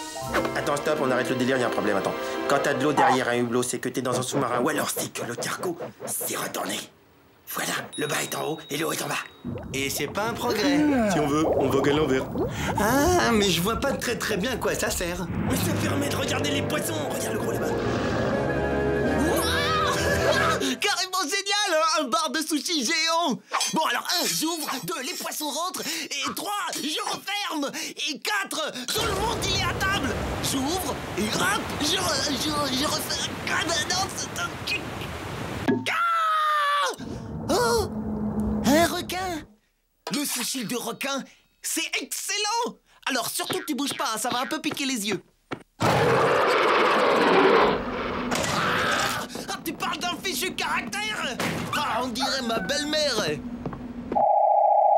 [SPEAKER 2] Attends, stop, on arrête le délire, il y a un problème, attends. Quand t'as de l'eau derrière un hublot, c'est que t'es dans un sous-marin. Ou alors c'est que le cargo s'est retourné. Voilà, le bas est en haut et l'eau est en bas.
[SPEAKER 1] Et c'est pas un progrès.
[SPEAKER 2] Si on veut, on vogue à l'envers.
[SPEAKER 1] Ah, mais je vois pas très bien à quoi ça sert.
[SPEAKER 2] Mais ça permet de regarder les poissons. Regarde le gros là-bas.
[SPEAKER 5] Carrément génial, un bar de sushi géant. Bon alors 1, j'ouvre, 2, les poissons rentrent, et 3, je referme, et 4, tout le monde il est à table. J'ouvre, et hop, je refais. Ah ben non, c'est un... Ah oh, un requin. Le sushi de requin, c'est excellent. Alors surtout tu bouges pas, ça va un peu piquer les yeux. Tu parles d'un fichu caractère? Ah, on dirait ma belle-mère.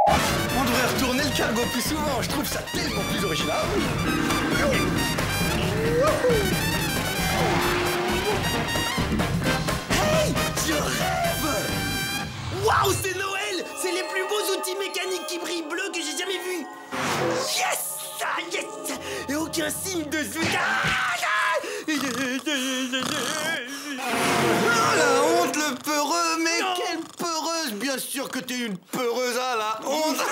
[SPEAKER 1] On devrait retourner le cargo plus souvent, je trouve ça tellement plus original.
[SPEAKER 2] Hey, je rêve. Waouh, c'est Noël. C'est les plus beaux outils mécaniques qui brillent bleus que j'ai jamais vus. Yes, ah, yes. Et aucun signe de
[SPEAKER 1] Oh la honte, le peureux, mais non. Quelle peureuse! Bien sûr que t'es une peureuse, ah la honte!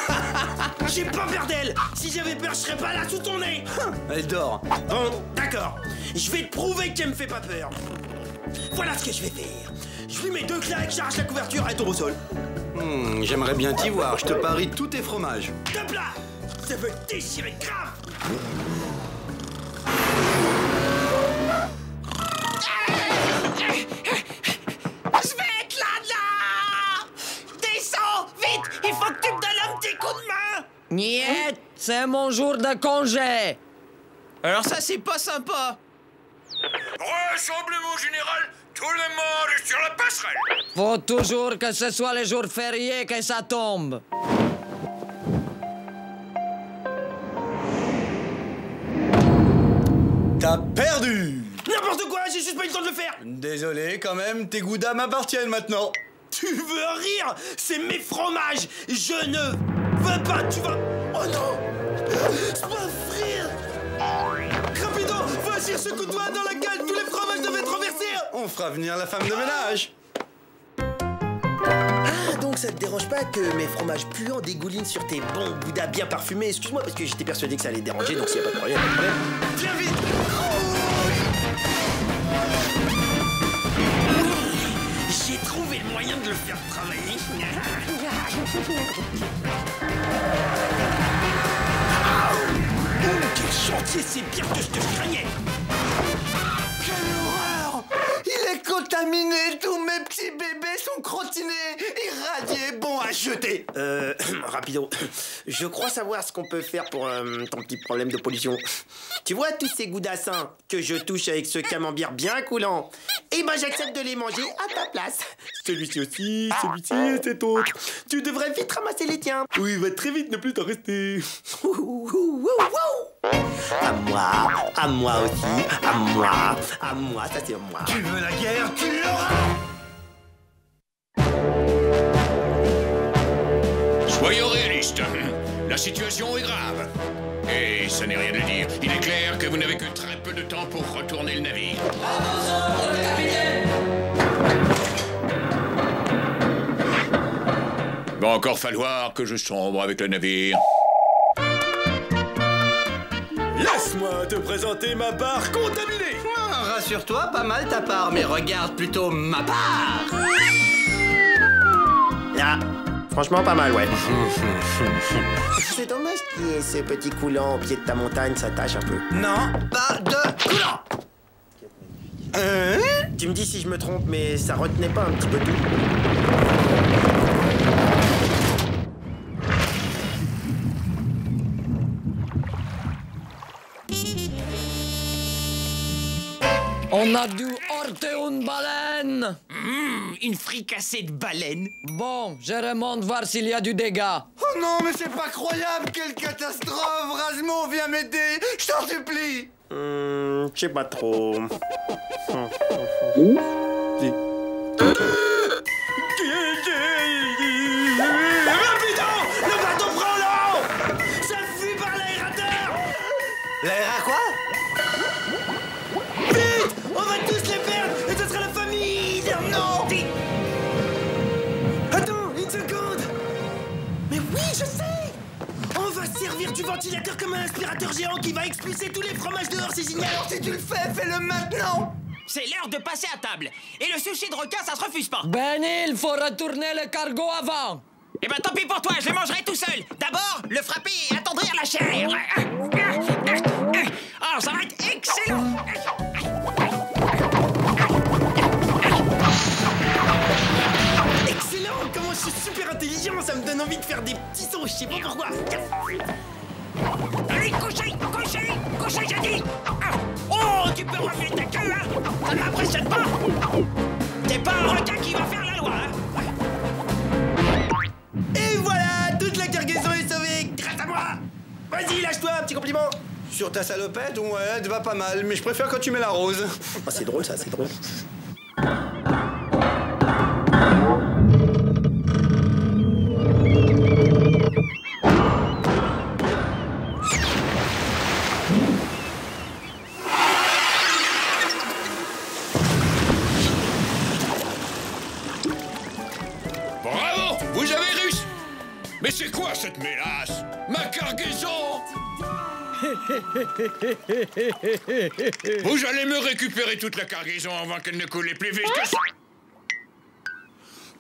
[SPEAKER 2] J'ai pas peur d'elle! Si j'avais peur, je serais pas là sous ton nez!
[SPEAKER 1] Elle dort.
[SPEAKER 2] Bon, d'accord. Je vais te prouver qu'elle me fait pas peur. Voilà ce que je vais faire. Je lui mets 2 claques, charge la couverture, elle tombe au sol.
[SPEAKER 1] J'aimerais bien t'y voir, je te parie tous tes fromages.
[SPEAKER 2] Top là! Ça veut déchirer grave! Je vais être là! Descends! Vite! Il faut que tu me donnes un petit coup de main!
[SPEAKER 4] Niet, c'est mon jour de congé.
[SPEAKER 5] Alors ça, c'est pas sympa.
[SPEAKER 3] Rassemblement général, tout le monde est sur la passerelle.
[SPEAKER 4] Faut toujours que ce soit les jours fériés que ça tombe.
[SPEAKER 1] T'as perdu.
[SPEAKER 2] N'importe quoi, j'ai juste pas eu le temps de le faire.
[SPEAKER 1] Désolé, quand même, tes goudas m'appartiennent maintenant.
[SPEAKER 2] Tu veux rire? C'est mes fromages. Je ne veux pas, tu vas... Oh non! C'est pas frire! Rapido, voici ce coup de doigt dans laquelle tous les fromages devaient être renversés.
[SPEAKER 1] On fera venir la femme de ménage.
[SPEAKER 2] Ah, donc ça te dérange pas que mes fromages puants dégoulinent sur tes bons goudas bien parfumés? Excuse-moi, parce que j'étais persuadé que ça allait déranger, donc s'il y a pas de problème, Viens vite! J'ai trouvé le moyen de le faire travailler. Quel chantier, c'est pire que je te craignais.
[SPEAKER 1] Quelle horreur! Il est contaminé, tous mes petits bébés sont crottinés, irradiés, bons à jeter.
[SPEAKER 2] Rapido, je crois savoir ce qu'on peut faire pour ton petit problème de pollution. Tu vois tous ces goudassins que je touche avec ce camembert bien coulant? Eh ben j'accepte de les manger à ta place. Celui-ci aussi, celui-ci et cet autre. Tu devrais vite ramasser les tiens. Oui, va très vite, ne plus t'en rester. À moi aussi, à moi, ça c'est moi.
[SPEAKER 1] Tu veux la guerre, tu l'auras!
[SPEAKER 3] Soyons réalistes. La situation est grave. Et ça n'est rien de dire. Il est clair que vous n'avez que très peu de temps pour retourner le navire. Va encore falloir que je sombre avec le navire.
[SPEAKER 9] Laisse-moi te présenter ma part contaminée.
[SPEAKER 1] Ah, rassure-toi, pas mal ta part, mais regarde plutôt ma part.
[SPEAKER 2] Ah, franchement pas mal, ouais. C'est dommage qu'il y ait ce petit coulant au pied de ta montagne, ça tâche un peu.
[SPEAKER 1] Non, pas de coulant.
[SPEAKER 2] Tu me dis si je me trompe, mais ça retenait pas un petit peu tout.
[SPEAKER 4] On a dû heurter une baleine.
[SPEAKER 5] Une fricassée de baleine.
[SPEAKER 4] Bon, je remonte voir s'il y a du dégât.
[SPEAKER 1] Oh non, mais c'est pas croyable, quelle catastrophe! Rasmo, viens m'aider, je t'en supplie!
[SPEAKER 2] Je sais pas trop. Putain! Le bateau prend l'eau! Ça fuit par l'aérateur!
[SPEAKER 1] L'air à quoi?
[SPEAKER 2] Vite! On va tous les perdre! Et ce sera la famille! Non! Vite! Attends, une seconde! Mais oui, je sais! On va servir du ventilateur comme un aspirateur géant qui va expulser tous les fromages dehors, c'est génial!
[SPEAKER 1] Alors si tu le fais, fais-le maintenant!
[SPEAKER 5] C'est l'heure de passer à table. Et le sushi de requin, ça se refuse pas.
[SPEAKER 4] Benny, il faut retourner le cargo avant.
[SPEAKER 5] Eh ben tant pis pour toi, je le mangerai tout seul. D'abord, le frapper et attendrir la chair. Oh, ça va être excellent.
[SPEAKER 2] Excellent! Comment je suis super intelligent! Ça me donne envie de faire des petits sauts, je sais pas pourquoi!
[SPEAKER 5] Allez, couchez, j'ai dit. Oh, tu peux remuer ta queue, hein? Ça ne m'impressionne pas. T'es pas un requin qui va faire la loi, hein?
[SPEAKER 2] Et voilà! Toute la cargaison est sauvée grâce à moi! Vas-y, lâche-toi, un petit compliment!
[SPEAKER 1] Sur ta salopette, ouais, elle te va pas mal, mais je préfère quand tu mets la rose.
[SPEAKER 2] Oh, c'est drôle ça, c'est drôle.
[SPEAKER 3] Bravo, vous avez réussi. Mais c'est quoi cette mélasse? Ma cargaison. Vous allez me récupérer toute la cargaison avant qu'elle ne coule plus vite que ça.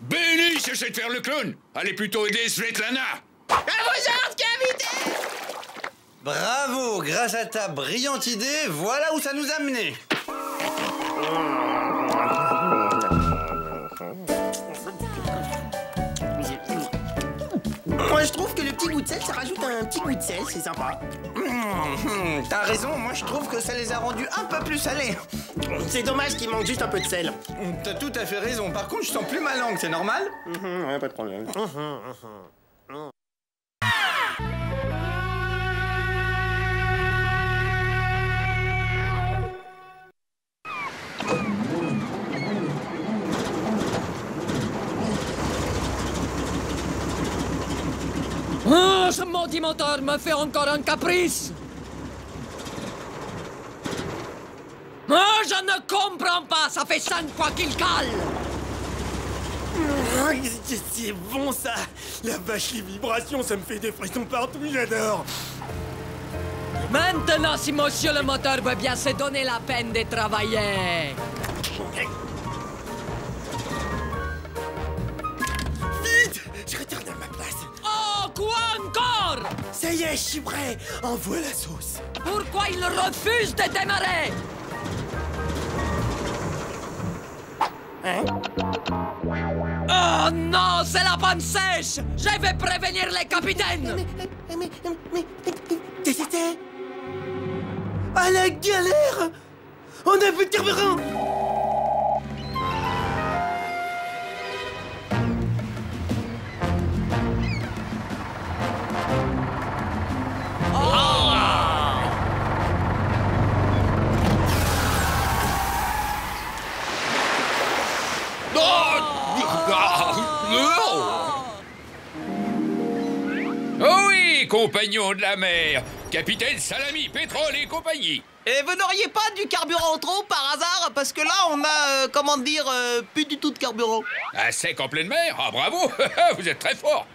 [SPEAKER 3] Benny, cessez de faire le clown. Allez plutôt aider Svetlana.
[SPEAKER 5] À vos ordres, capitaine.
[SPEAKER 1] Bravo, grâce à ta brillante idée, voilà où ça nous a menés.
[SPEAKER 2] Moi, je trouve que le petit goût de sel, ça rajoute un petit goût de sel, c'est sympa.
[SPEAKER 1] T'as raison, moi je trouve que ça les a rendus un peu plus salés.
[SPEAKER 2] C'est dommage qu'il manque juste un peu de sel.
[SPEAKER 1] T'as tout à fait raison, par contre je sens plus ma langue, c'est normal?
[SPEAKER 2] Ouais, pas de problème.
[SPEAKER 4] Oh, ce maudit moteur me fait encore un caprice. Oh, je ne comprends pas. Ça fait 5 fois qu'il cale.
[SPEAKER 2] C'est bon ça. La vache, les vibrations, ça me fait des frissons partout, j'adore.
[SPEAKER 4] Maintenant, si monsieur le moteur veut bien se donner la peine de travailler.
[SPEAKER 2] Vite, je retourne à ma place.
[SPEAKER 4] Oh, quoi encore?
[SPEAKER 2] Ça y est, je suis prêt. Envoie la sauce.
[SPEAKER 4] Pourquoi il refuse de démarrer?
[SPEAKER 2] Hein?
[SPEAKER 4] Oh non, c'est la panne sèche! Je vais prévenir les capitaines!
[SPEAKER 2] Qu'est-ce que c'était? Ah, la galère! On a plus de carburant!
[SPEAKER 3] Oh oui, compagnons de la mer, capitaine Salami, pétrole et compagnie.
[SPEAKER 5] Et vous n'auriez pas du carburant en trop par hasard? Parce que là, on a, comment dire, plus du tout de carburant.
[SPEAKER 3] À sec en pleine mer? Ah, bravo. Vous êtes très fort.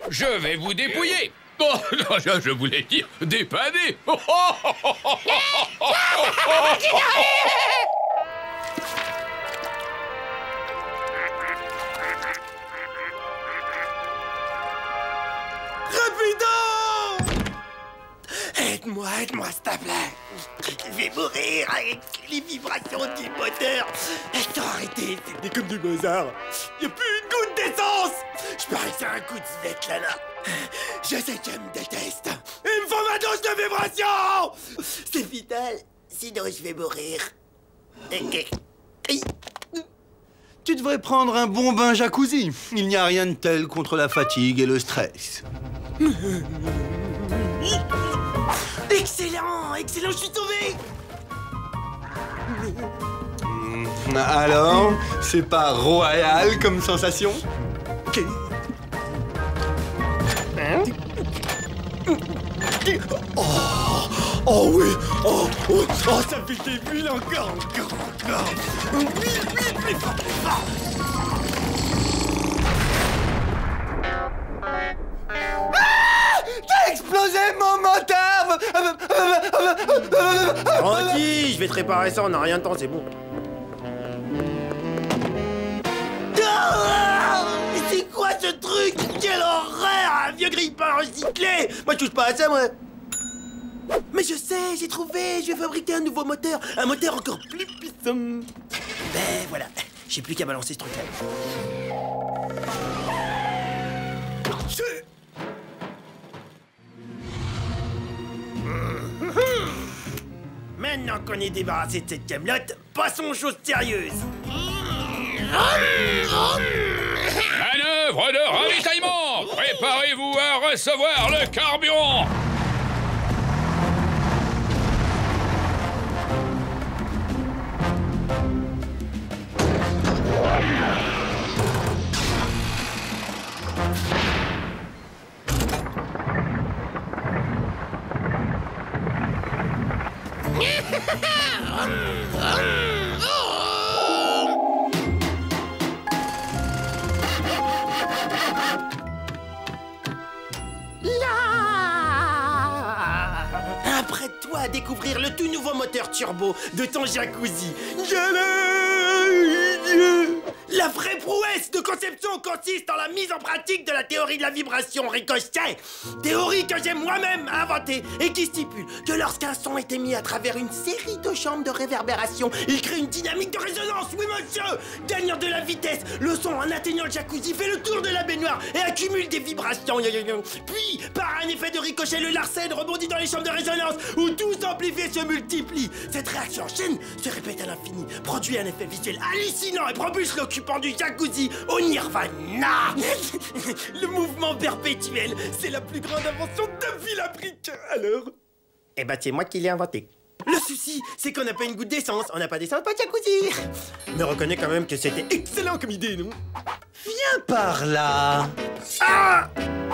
[SPEAKER 3] Je vais vous dépouiller. Oh, non, je voulais dire dépanner.
[SPEAKER 2] Aide-moi, s'il te plaît. Je vais mourir avec les vibrations du moteur. Elles sont arrêtées, c'était comme du Mozart. Y a plus une goutte d'essence. Je parie que c'est un coup de svette là. Je sais qu'elle me déteste. Il me faut ma dose de vibrations. C'est vital, sinon je vais mourir.
[SPEAKER 1] Tu devrais prendre un bon bain jacuzzi. Il n'y a rien de tel contre la fatigue et le stress.
[SPEAKER 2] Excellent, je suis sauvé.
[SPEAKER 1] Alors, c'est pas royal comme sensation?
[SPEAKER 2] Oh oui, oh, ça fait des bulles encore. Oui, plus fort.
[SPEAKER 1] T'as explosé mon moteur!
[SPEAKER 2] Tranquille, je vais te réparer ça, on n'a rien de temps, c'est bon. C'est quoi ce truc? Quelle horreur! Un vieux grille-pain recyclé! Moi, je touche pas à ça, moi! Mais je sais, j'ai trouvé! Je vais fabriquer un nouveau moteur! Un moteur encore plus puissant! Ben voilà, j'ai plus qu'à balancer ce truc-là. Maintenant qu'on est débarrassé de cette camelote, passons aux choses sérieuses.
[SPEAKER 3] Manœuvre de ravitaillement. Préparez-vous à recevoir le carburant.
[SPEAKER 2] Apprête-toi à découvrir le tout nouveau moteur turbo de ton jacuzzi. La vraie prouesse de conception consiste en la mise en pratique de la théorie de la vibration ricochet. Théorie que j'ai moi-même inventée et qui stipule que lorsqu'un son est émis à travers une série de chambres de réverbération, il crée une dynamique de résonance, oui monsieur. Gagnant de la vitesse, le son en atteignant le jacuzzi fait le tour de la baignoire et accumule des vibrations. Puis, par un effet de ricochet, le larcène rebondit dans les chambres de résonance où tout s'amplifie et se multiplie. Cette réaction en chaîne se répète à l'infini, produit un effet visuel hallucinant et propulse l'occupant du jacuzzi au nirvana. Le mouvement perpétuel, c'est la plus grande invention de Villabrique. Alors? Eh ben, c'est moi qui l'ai inventé. Le souci, c'est qu'on n'a pas une goutte d'essence. On n'a pas d'essence, pas de jacuzzi. Mais reconnais quand même que c'était excellent comme idée, non?
[SPEAKER 1] Viens par là.
[SPEAKER 2] Ah!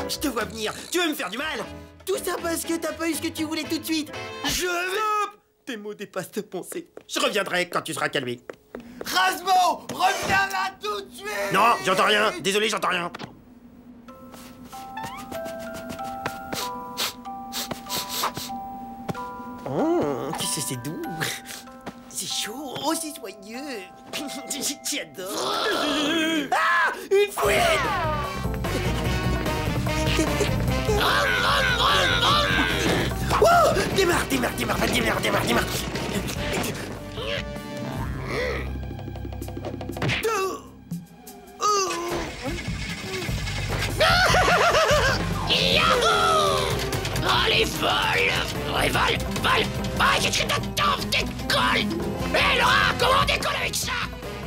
[SPEAKER 2] Je te vois venir. Tu veux me faire du mal? Tout ça parce que t'as pas eu ce que tu voulais tout de suite. Je veux... Tes mots dépassent tes pensées. Je reviendrai quand tu seras calmé.
[SPEAKER 1] Rasmo, reviens là tout de suite.
[SPEAKER 2] Non, j'entends rien. Désolé, j'entends rien. Oh, tu sais, c'est doux. C'est chaud, oh, c'est joyeux. J'adore. Ah! Une fouine! Oh! Démarre.
[SPEAKER 10] Oh, les vols! Ouais, vol! Qu'est-ce que t'attends? Décolle! Hé, Laura, comment on décolle avec ça?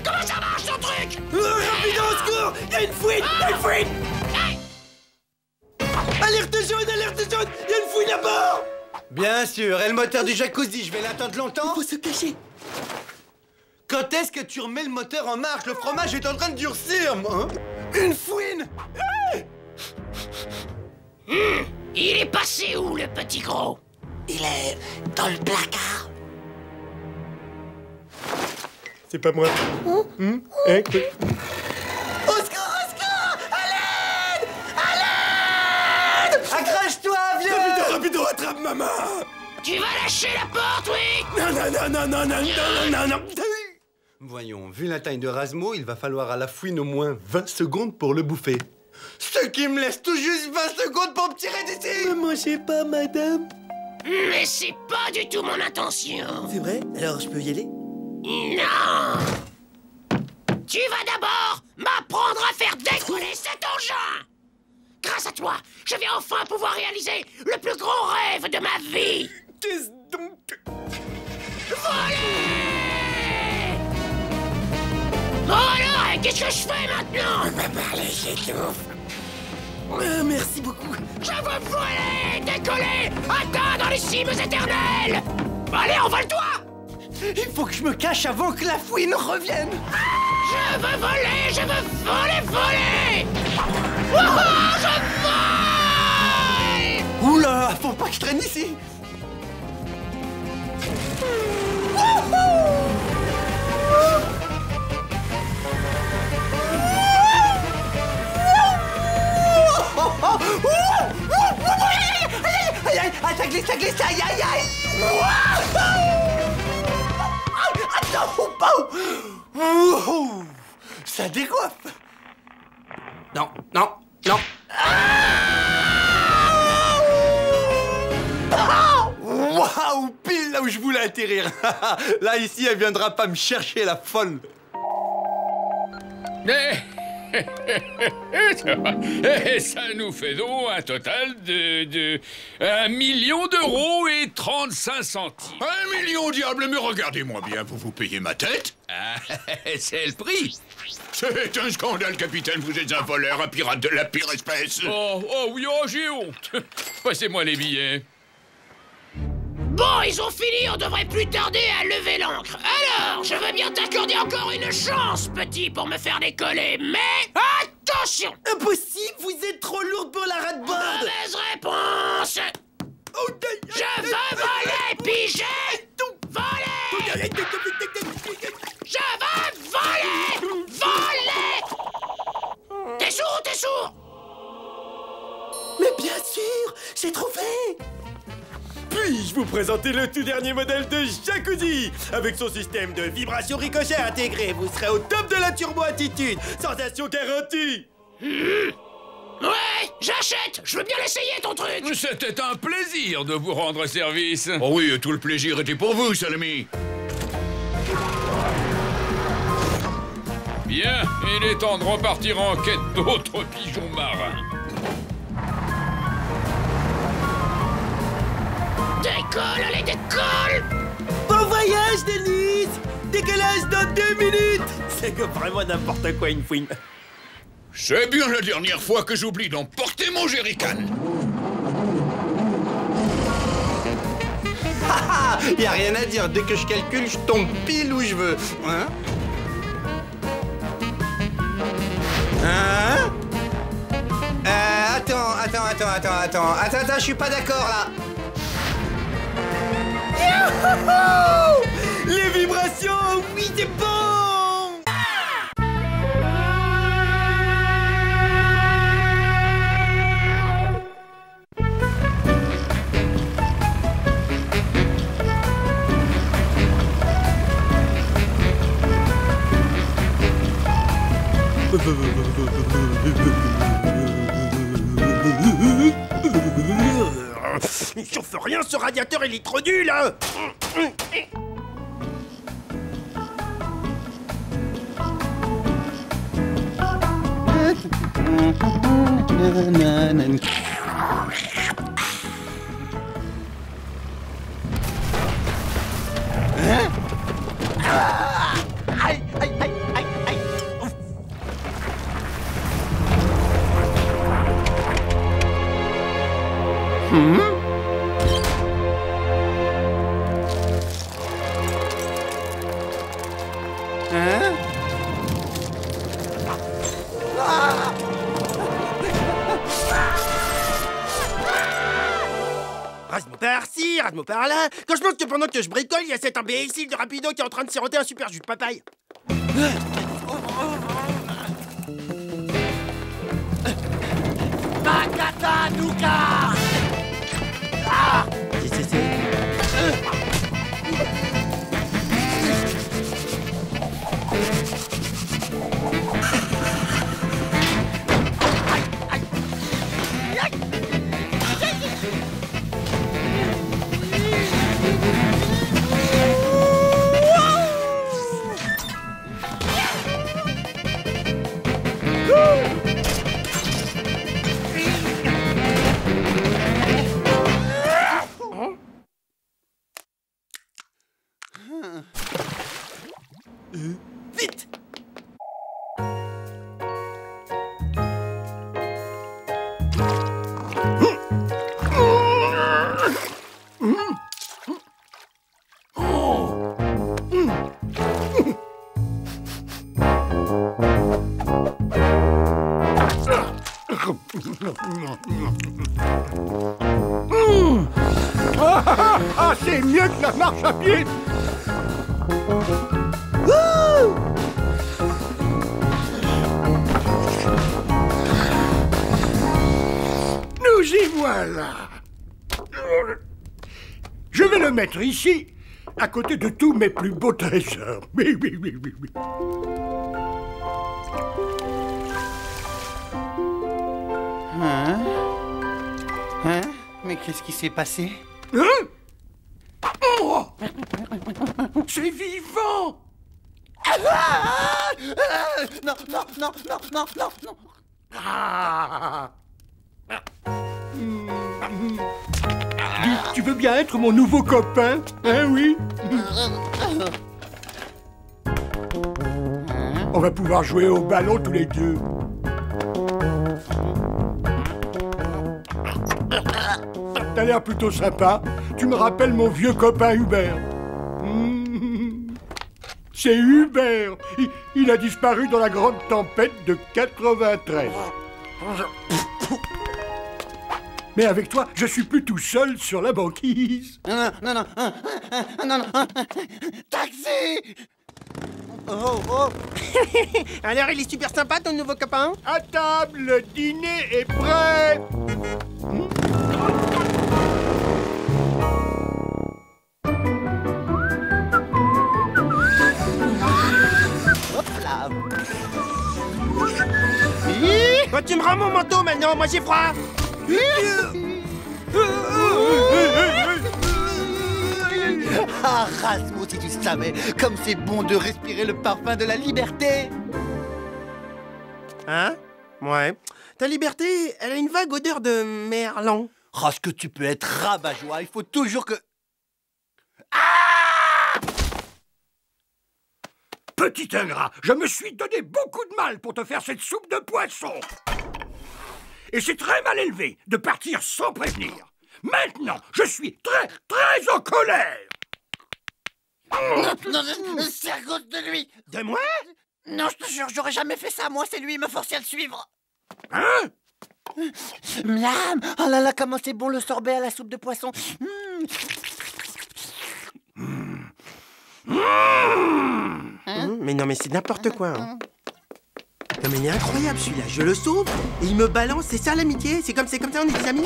[SPEAKER 10] Comment ça marche, ton truc?
[SPEAKER 2] Rapide, au secours! Y'a une fouine! Alerte jaune! Y'a une fouine à bord!
[SPEAKER 1] Bien sûr, et le moteur du jacuzzi, je vais l'attendre longtemps.
[SPEAKER 2] Faut se cacher.
[SPEAKER 1] Quand est-ce que tu remets le moteur en marche? Le fromage est en train de durcir, moi. Une fouine.
[SPEAKER 10] Il est passé où, le petit gros?
[SPEAKER 2] Il est dans le placard. C'est pas moi. Écoute. Au secours! À l'aide!
[SPEAKER 1] Accroche-toi, vieux.
[SPEAKER 2] Rapido, attrape ma main!
[SPEAKER 10] Tu vas lâcher la porte, oui?
[SPEAKER 2] Non.
[SPEAKER 1] Voyons, vu la taille de Rasmo, il va falloir à la fouine au moins 20 secondes pour le bouffer. Ce qui me laisse tout juste 20 secondes pour me tirer d'ici.
[SPEAKER 2] Ne mangez pas, madame.
[SPEAKER 10] Mais c'est pas du tout mon intention.
[SPEAKER 2] C'est vrai? Alors je peux y aller?
[SPEAKER 10] Non! Tu vas d'abord m'apprendre à faire décoller cet engin! Grâce à toi, je vais enfin pouvoir réaliser le plus grand rêve de ma vie!
[SPEAKER 2] Qu'est-ce donc?
[SPEAKER 10] Voler! Bon alors, qu'est-ce que je fais maintenant?
[SPEAKER 2] On va parler, j'étouffe. Merci beaucoup.
[SPEAKER 10] Je veux voler, décoller, atteindre les cimes éternelles! Allez, envole-toi!
[SPEAKER 1] Il faut que je me cache avant que la fouine revienne.
[SPEAKER 10] Je veux voler, voler! Wouhou, je vole!
[SPEAKER 1] Oula, faut pas que je traîne ici. Aïe, ça glisse, aïe. Attends, ça décoiffe. Non. Waouh, pile là où je voulais atterrir. Là, ici, elle viendra pas me chercher, la folle.
[SPEAKER 3] Ça nous fait donc un total de 1 million d'euros et 35 centimes.
[SPEAKER 11] 1 million, diable, mais regardez-moi bien, vous payez ma tête?
[SPEAKER 3] C'est le prix.
[SPEAKER 11] C'est un scandale, capitaine, vous êtes un voleur, un pirate de la pire espèce.
[SPEAKER 3] Oh oui, j'ai honte. Passez-moi les billets.
[SPEAKER 10] Bon, ils ont fini, on devrait plus tarder à lever l'ancre. Alors, je veux bien t'accorder encore une chance, petit, pour me faire décoller, mais attention!
[SPEAKER 2] Impossible, vous êtes trop lourde pour la rate-borde.
[SPEAKER 10] Mauvaise réponse! Je veux voler, pigé! Voler! Je veux voler! Voler! T'es sourd?
[SPEAKER 2] Mais bien sûr, j'ai trouvé. Puis-je vous présenter le tout dernier modèle de jacuzzi? Avec son système de vibration ricochet intégré, vous serez au top de la turbo-attitude. Sensation garantie.
[SPEAKER 10] Ouais, j'achète. Je veux bien l'essayer, ton truc.
[SPEAKER 3] C'était un plaisir de vous rendre service.
[SPEAKER 11] Oh oui, tout le plaisir était pour vous, Salami.
[SPEAKER 3] Bien, il est temps de repartir en quête d'autres pigeons marins.
[SPEAKER 10] Décolle, allez, décolle!
[SPEAKER 2] Bon voyage, Denise! Décollage dans 2 minutes! C'est comme vraiment n'importe quoi, une fouine.
[SPEAKER 11] C'est bien la dernière fois que j'oublie d'emporter mon jerrycan.
[SPEAKER 1] Y a rien à dire, dès que je calcule, je tombe pile où je veux. Hein? Hein? Attends, je suis pas d'accord là. Youhou! Les vibrations, oui, c'est bon!
[SPEAKER 2] Il chauffe rien, ce radiateur, il est trop nul, hein.
[SPEAKER 5] Aïe, aïe, aïe, aïe, aïe.
[SPEAKER 1] Hein?
[SPEAKER 2] Rase-moi par-ci, rase-moi par-là. Quand je pense que pendant que je bricole, il y a cet imbécile de Rapido qui est en train de siroter un super jus de papaye.
[SPEAKER 10] Makata Nuka.
[SPEAKER 2] Ah!
[SPEAKER 1] Vite!
[SPEAKER 6] Ah, c'est mieux que la marche à pied. Nous y voilà. Je vais le mettre ici, à côté de tous mes plus beaux trésors. Oui, oui, oui, oui, oui.
[SPEAKER 1] Hein? Hein? Mais qu'est-ce qui s'est passé?
[SPEAKER 6] Hein? Oh! C'est vivant!
[SPEAKER 5] Non, non, non, non, non, non, non.
[SPEAKER 6] Ah. Tu veux bien être mon nouveau copain? Hein, oui? On va pouvoir jouer au ballon tous les deux. T'as l'air plutôt sympa. Tu me rappelles mon vieux copain Hubert. C'est Hubert. Il a disparu dans la grande tempête de 93. Mais avec toi, je suis plus tout seul sur la banquise.
[SPEAKER 5] Non, non, non, non, non. Taxi! Oh, oh.
[SPEAKER 2] Alors, il est super sympa, ton nouveau copain?
[SPEAKER 6] À table, le dîner est prêt.
[SPEAKER 2] Bah, tu me rends mon manteau maintenant, moi j'ai froid.
[SPEAKER 5] Ah, Rasmus, si tu savais, comme c'est bon de respirer le parfum de la liberté.
[SPEAKER 2] Hein? Ouais. Ta liberté, elle a une vague odeur de merlan.
[SPEAKER 5] Oh, ce que tu peux être rabat-joie, il faut toujours que...
[SPEAKER 6] Petit ingrat, je me suis donné beaucoup de mal pour te faire cette soupe de poisson. Et c'est très mal élevé de partir sans prévenir. Maintenant, je suis très, très en colère.
[SPEAKER 5] Non, non, c'est à cause de lui.
[SPEAKER 2] De moi?
[SPEAKER 10] Non, je te jure, j'aurais jamais fait ça. Moi, c'est lui, il me forçait à le suivre.
[SPEAKER 2] Hein?
[SPEAKER 10] Miam! Oh là là, comment c'est bon le sorbet à la soupe de poisson.
[SPEAKER 2] Mais non, mais c'est n'importe quoi. Hein. Non, mais il est incroyable celui-là. Je le sauve et il me balance. C'est ça l'amitié? C'est comme ça, on est des amis?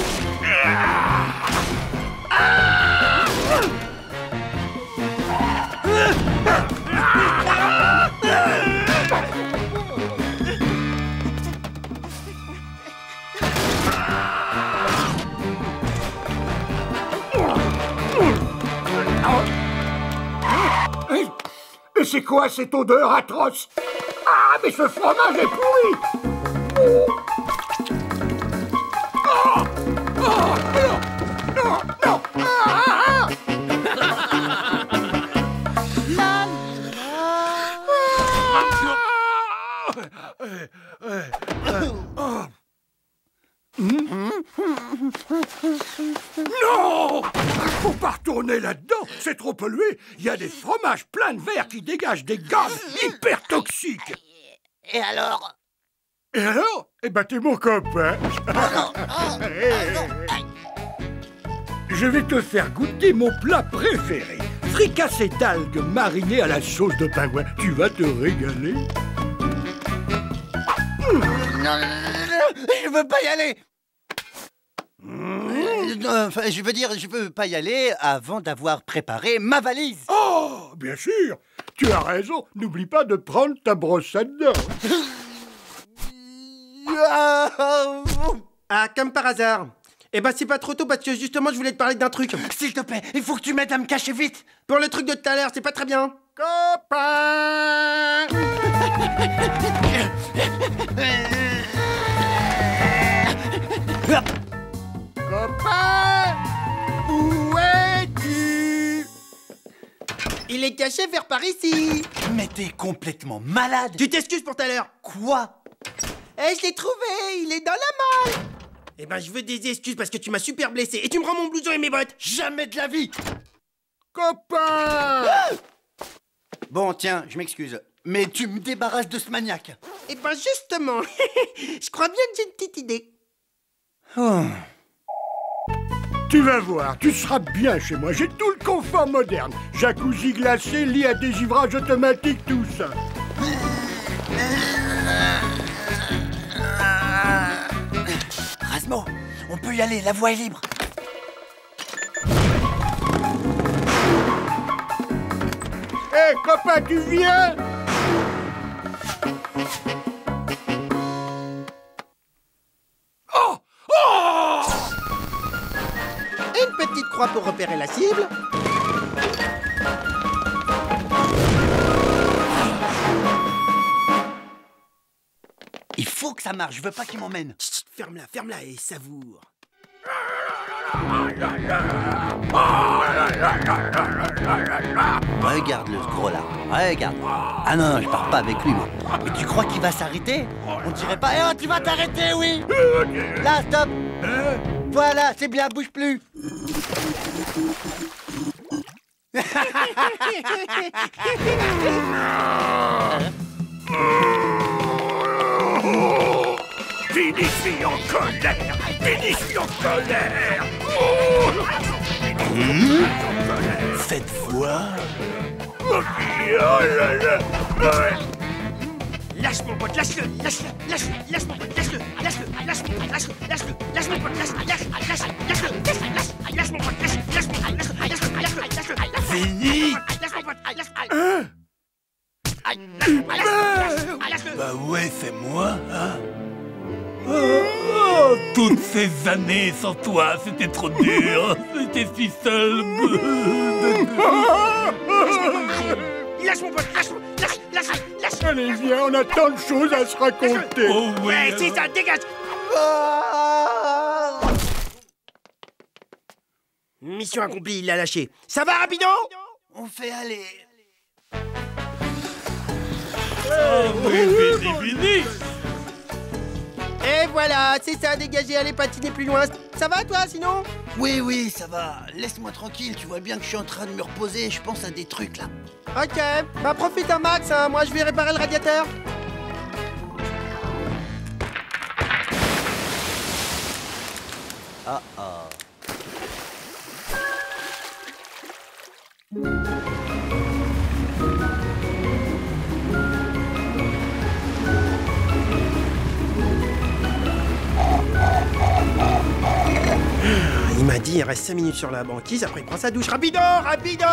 [SPEAKER 6] Et c'est quoi cette odeur atroce? Ah, mais ce fromage est pourri! Non! Faut pas retourner là-dedans, c'est trop pollué. Il y a des fromages pleins de verre qui dégagent des gaz hyper toxiques.
[SPEAKER 10] Et alors?
[SPEAKER 6] Et alors? Eh ben, t'es mon copain. Je vais te faire goûter mon plat préféré. Fricassé d'algues marinées à la sauce de pingouin. Tu vas te régaler.
[SPEAKER 10] Non, je veux pas y aller.
[SPEAKER 1] Enfin, je veux dire, je peux pas y aller avant d'avoir préparé ma valise.
[SPEAKER 6] Oh, bien sûr. Tu as raison. N'oublie pas de prendre ta brosse à dents.
[SPEAKER 2] Ah, comme par hasard. Eh ben, c'est pas trop tôt parce que justement, je voulais te parler d'un truc.
[SPEAKER 1] S'il te plaît, il faut que tu m'aides à me cacher vite.
[SPEAKER 2] Pour le truc de tout à l'heure, c'est pas très bien. Copain! Copain! Où es-tu? Il est caché vers par ici.
[SPEAKER 1] Mais t'es complètement malade.
[SPEAKER 2] Tu t'excuses pour tout à l'heure.
[SPEAKER 1] Quoi?
[SPEAKER 2] Eh, je l'ai trouvé, il est dans la malle. Eh ben, je veux des excuses parce que tu m'as super blessé et tu me rends mon blouson et mes bottes.
[SPEAKER 1] Jamais de la vie.
[SPEAKER 6] Copain!
[SPEAKER 1] Bon, tiens, je m'excuse. Mais tu me débarrasses de ce maniaque.
[SPEAKER 2] Eh ben, justement, je crois bien que j'ai une petite idée.
[SPEAKER 1] Oh.
[SPEAKER 6] Tu vas voir, tu seras bien chez moi. J'ai tout le confort moderne. Jacuzzi glacé, lit à dégivrage automatique, tout ça.
[SPEAKER 1] Rasmo, on peut y aller, la voie est libre.
[SPEAKER 6] Hé, copain, tu viens? Oh! Oh!
[SPEAKER 2] Et une petite croix pour repérer la cible.
[SPEAKER 1] Il faut que ça marche, je veux pas qu'il m'emmène.
[SPEAKER 2] Chut, ferme-la et savoure.
[SPEAKER 1] Regarde-le, ce gros là. Regarde. Ah non, je pars pas avec lui, moi. Mais tu crois qu'il va s'arrêter? On dirait pas. Eh oh, tu vas t'arrêter, oui. Là, stop. Voilà, c'est bien, bouge plus.
[SPEAKER 6] Finish en colère! Finish en colère!
[SPEAKER 1] Cette fois...
[SPEAKER 6] Oh là là!
[SPEAKER 2] Lâche mon pote, lâche-le, lâche mon pote, lâche-le, lâche mon pote, lâche mon pote, lâche-le.
[SPEAKER 1] Fini!
[SPEAKER 2] Lâche mon pote,
[SPEAKER 6] Bah ouais, c'est moi, hein?
[SPEAKER 12] Toutes ces années sans toi, c'était trop dur. J'étais si seul.
[SPEAKER 2] Lâche mon pote, lâche.
[SPEAKER 6] Allez, viens, on a tant de choses à se raconter.
[SPEAKER 12] Oh oui.
[SPEAKER 2] Ouais, c'est ça, dégage. Mission accomplie, il l'a lâché. Ça va, rapido?
[SPEAKER 1] On fait aller.
[SPEAKER 12] Oh oui, fini.
[SPEAKER 2] Et voilà, c'est ça, dégagez, allez patiner plus loin. Ça va toi sinon?
[SPEAKER 1] Oui, ça va. Laisse-moi tranquille, tu vois bien que je suis en train de me reposer, je pense à des trucs là.
[SPEAKER 2] Ok, bah profite un max, hein. Moi je vais réparer le radiateur. Il m'a dit il reste 5 minutes sur la banquise, après il prend sa douche. Rapido, rapido!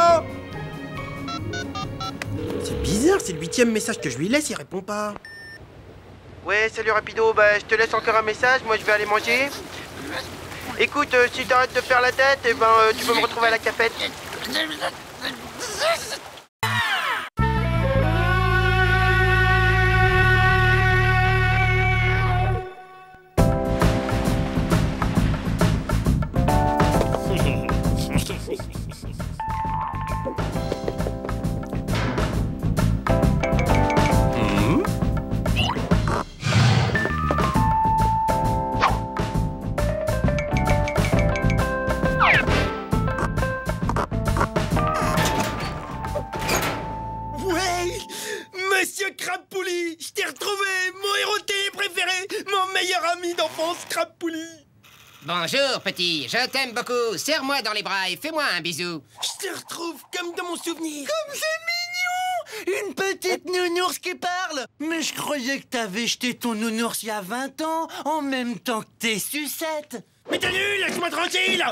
[SPEAKER 2] C'est bizarre, c'est le 8e message que je lui laisse, il répond pas. Ouais, salut Rapido, bah je te laisse encore un message, moi je vais aller manger. Écoute, si t'arrêtes de faire la tête, eh ben tu peux me retrouver à la cafette. Monsieur Crabpouli, je t'ai retrouvé, mon héros de télé préféré, mon meilleur ami d'enfance, Crabpouli.
[SPEAKER 10] Bonjour, petit. Je t'aime beaucoup. Serre-moi dans les bras et fais-moi un bisou.
[SPEAKER 2] Je te retrouve comme dans mon souvenir.
[SPEAKER 1] Comme c'est mignon! Une petite nounours qui parle! Mais je croyais que t'avais jeté ton nounours il y a 20 ans, en même temps que tes sucettes!
[SPEAKER 2] Mais t'es nul, laisse-moi tranquille!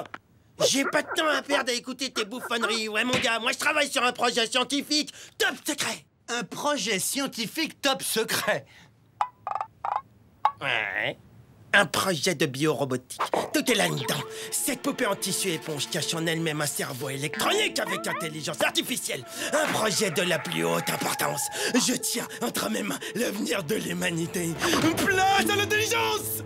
[SPEAKER 2] J'ai pas de temps à perdre à écouter tes bouffonneries. Ouais, mon gars, moi je travaille sur un projet scientifique top secret.
[SPEAKER 1] Un projet scientifique top secret?
[SPEAKER 2] Ouais. Un projet de biorobotique. Tout est là-dedans. Cette poupée en tissu éponge cache en elle-même un cerveau électronique avec intelligence artificielle. Un projet de la plus haute importance. Je tiens entre mes mains l'avenir de l'humanité. Place à l'intelligence!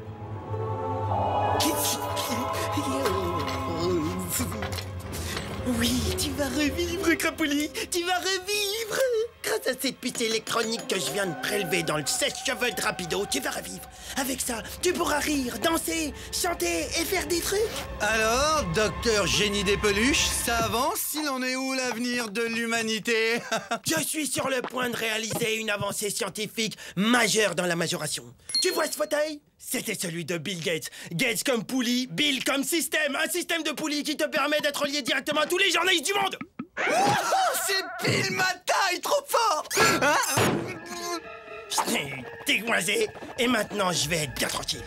[SPEAKER 2] Oui, tu vas revivre, Crapuli. Tu vas revivre. Grâce à cette puce électronique que je viens de prélever dans le sèche-cheveux de Rapido, tu vas revivre. Avec ça, tu pourras rire, danser, chanter et faire des trucs.
[SPEAKER 1] Alors, docteur Génie des peluches, ça avance? Il en est où l'avenir de l'humanité?
[SPEAKER 2] Je suis sur le point de réaliser une avancée scientifique majeure dans la majoration. Tu vois ce fauteuil? C'était celui de Bill Gates. Gates comme poulie, Bill comme système. Un système de poulie qui te permet d'être lié directement à tous les journalistes du monde.
[SPEAKER 1] Oh, c'est pile ma taille, trop fort!
[SPEAKER 2] T'es coincé. Et maintenant, je vais être bien tranquille.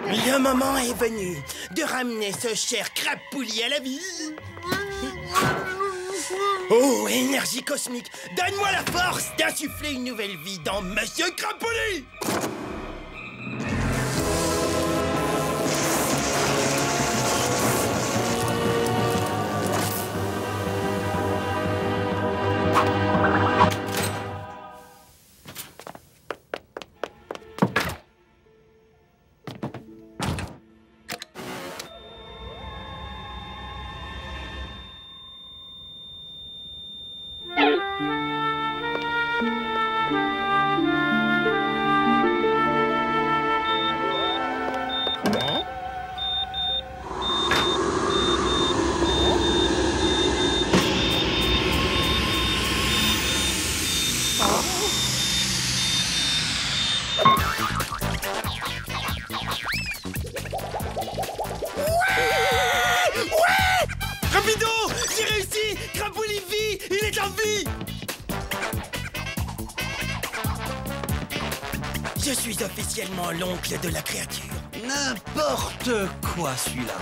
[SPEAKER 2] Le moment est venu de ramener ce cher Crabpouli à la vie. Oh, énergie cosmique, donne-moi la force d'insuffler une nouvelle vie dans Monsieur Crabpouli. Rapido! J'ai réussi! Crabpouli vit! Il est en vie! Je suis officiellement l'oncle de la créature.
[SPEAKER 1] N'importe quoi, celui-là.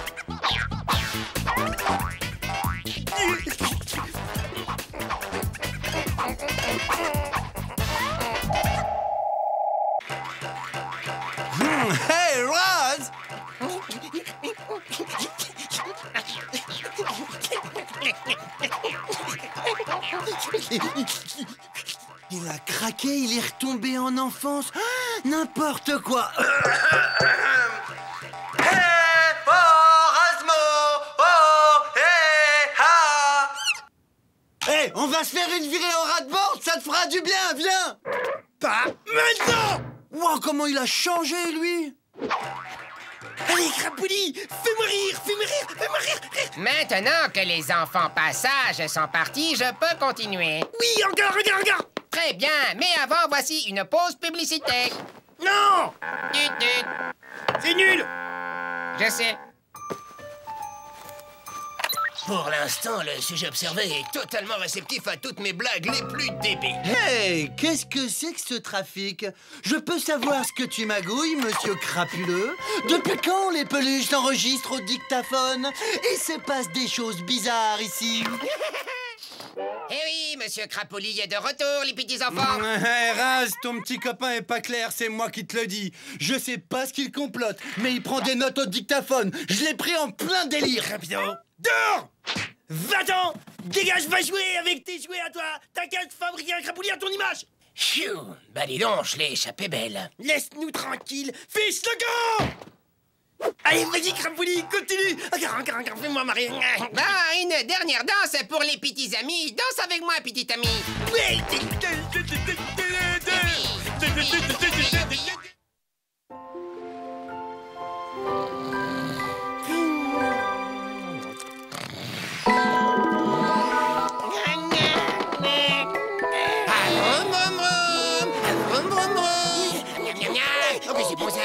[SPEAKER 1] Hey, Roz! Il a craqué, il est retombé en enfance. Ah, n'importe quoi. Hey, oh, Rasmo! Oh, hey, ha! Hey, on va se faire une virée au ras-de-bord, ça te fera du bien, viens!
[SPEAKER 2] Pas maintenant!
[SPEAKER 1] Wow, comment il a changé, lui!
[SPEAKER 2] Allez, Crapouli, fais-moi rire, fais-moi rire, fais-moi rire.
[SPEAKER 10] Maintenant que les enfants passages sont partis, je peux continuer.
[SPEAKER 2] Oui, encore.
[SPEAKER 10] Très bien, mais avant, voici une pause publicité.
[SPEAKER 2] Non!
[SPEAKER 10] Tut.
[SPEAKER 2] C'est nul!
[SPEAKER 10] Je sais.
[SPEAKER 5] Pour l'instant, le sujet observé est totalement réceptif à toutes mes blagues les plus débiles.
[SPEAKER 1] Hey, qu'est-ce que c'est que ce trafic? Je peux savoir ce que tu magouilles, monsieur Crapuleux? Depuis quand les peluches s'enregistrent au dictaphone? Et se passe des choses bizarres ici?
[SPEAKER 10] Eh oui, monsieur Crapoulis est de retour, les petits enfants.
[SPEAKER 1] Hey, Raz, ton petit copain est pas clair, c'est moi qui te le dis. Je sais pas ce qu'il complote, mais il prend des notes au dictaphone. Je l'ai pris en plein délire.
[SPEAKER 2] Rapido, dehors! Va-t'en! Dégage, va jouer avec tes jouets à toi! T'inquiète, fabriquer un Crapoulis à ton image!
[SPEAKER 5] Phew, bah dis donc, je l'ai échappé belle.
[SPEAKER 2] Laisse-nous tranquille, fiche le camp! Allez, vas-y, Crapoulis, continue! Encore, fais-moi marrer!
[SPEAKER 10] Bah, une dernière danse pour les petits amis. Danse avec moi, petit ami.
[SPEAKER 5] Oh, mais c'est bon ça.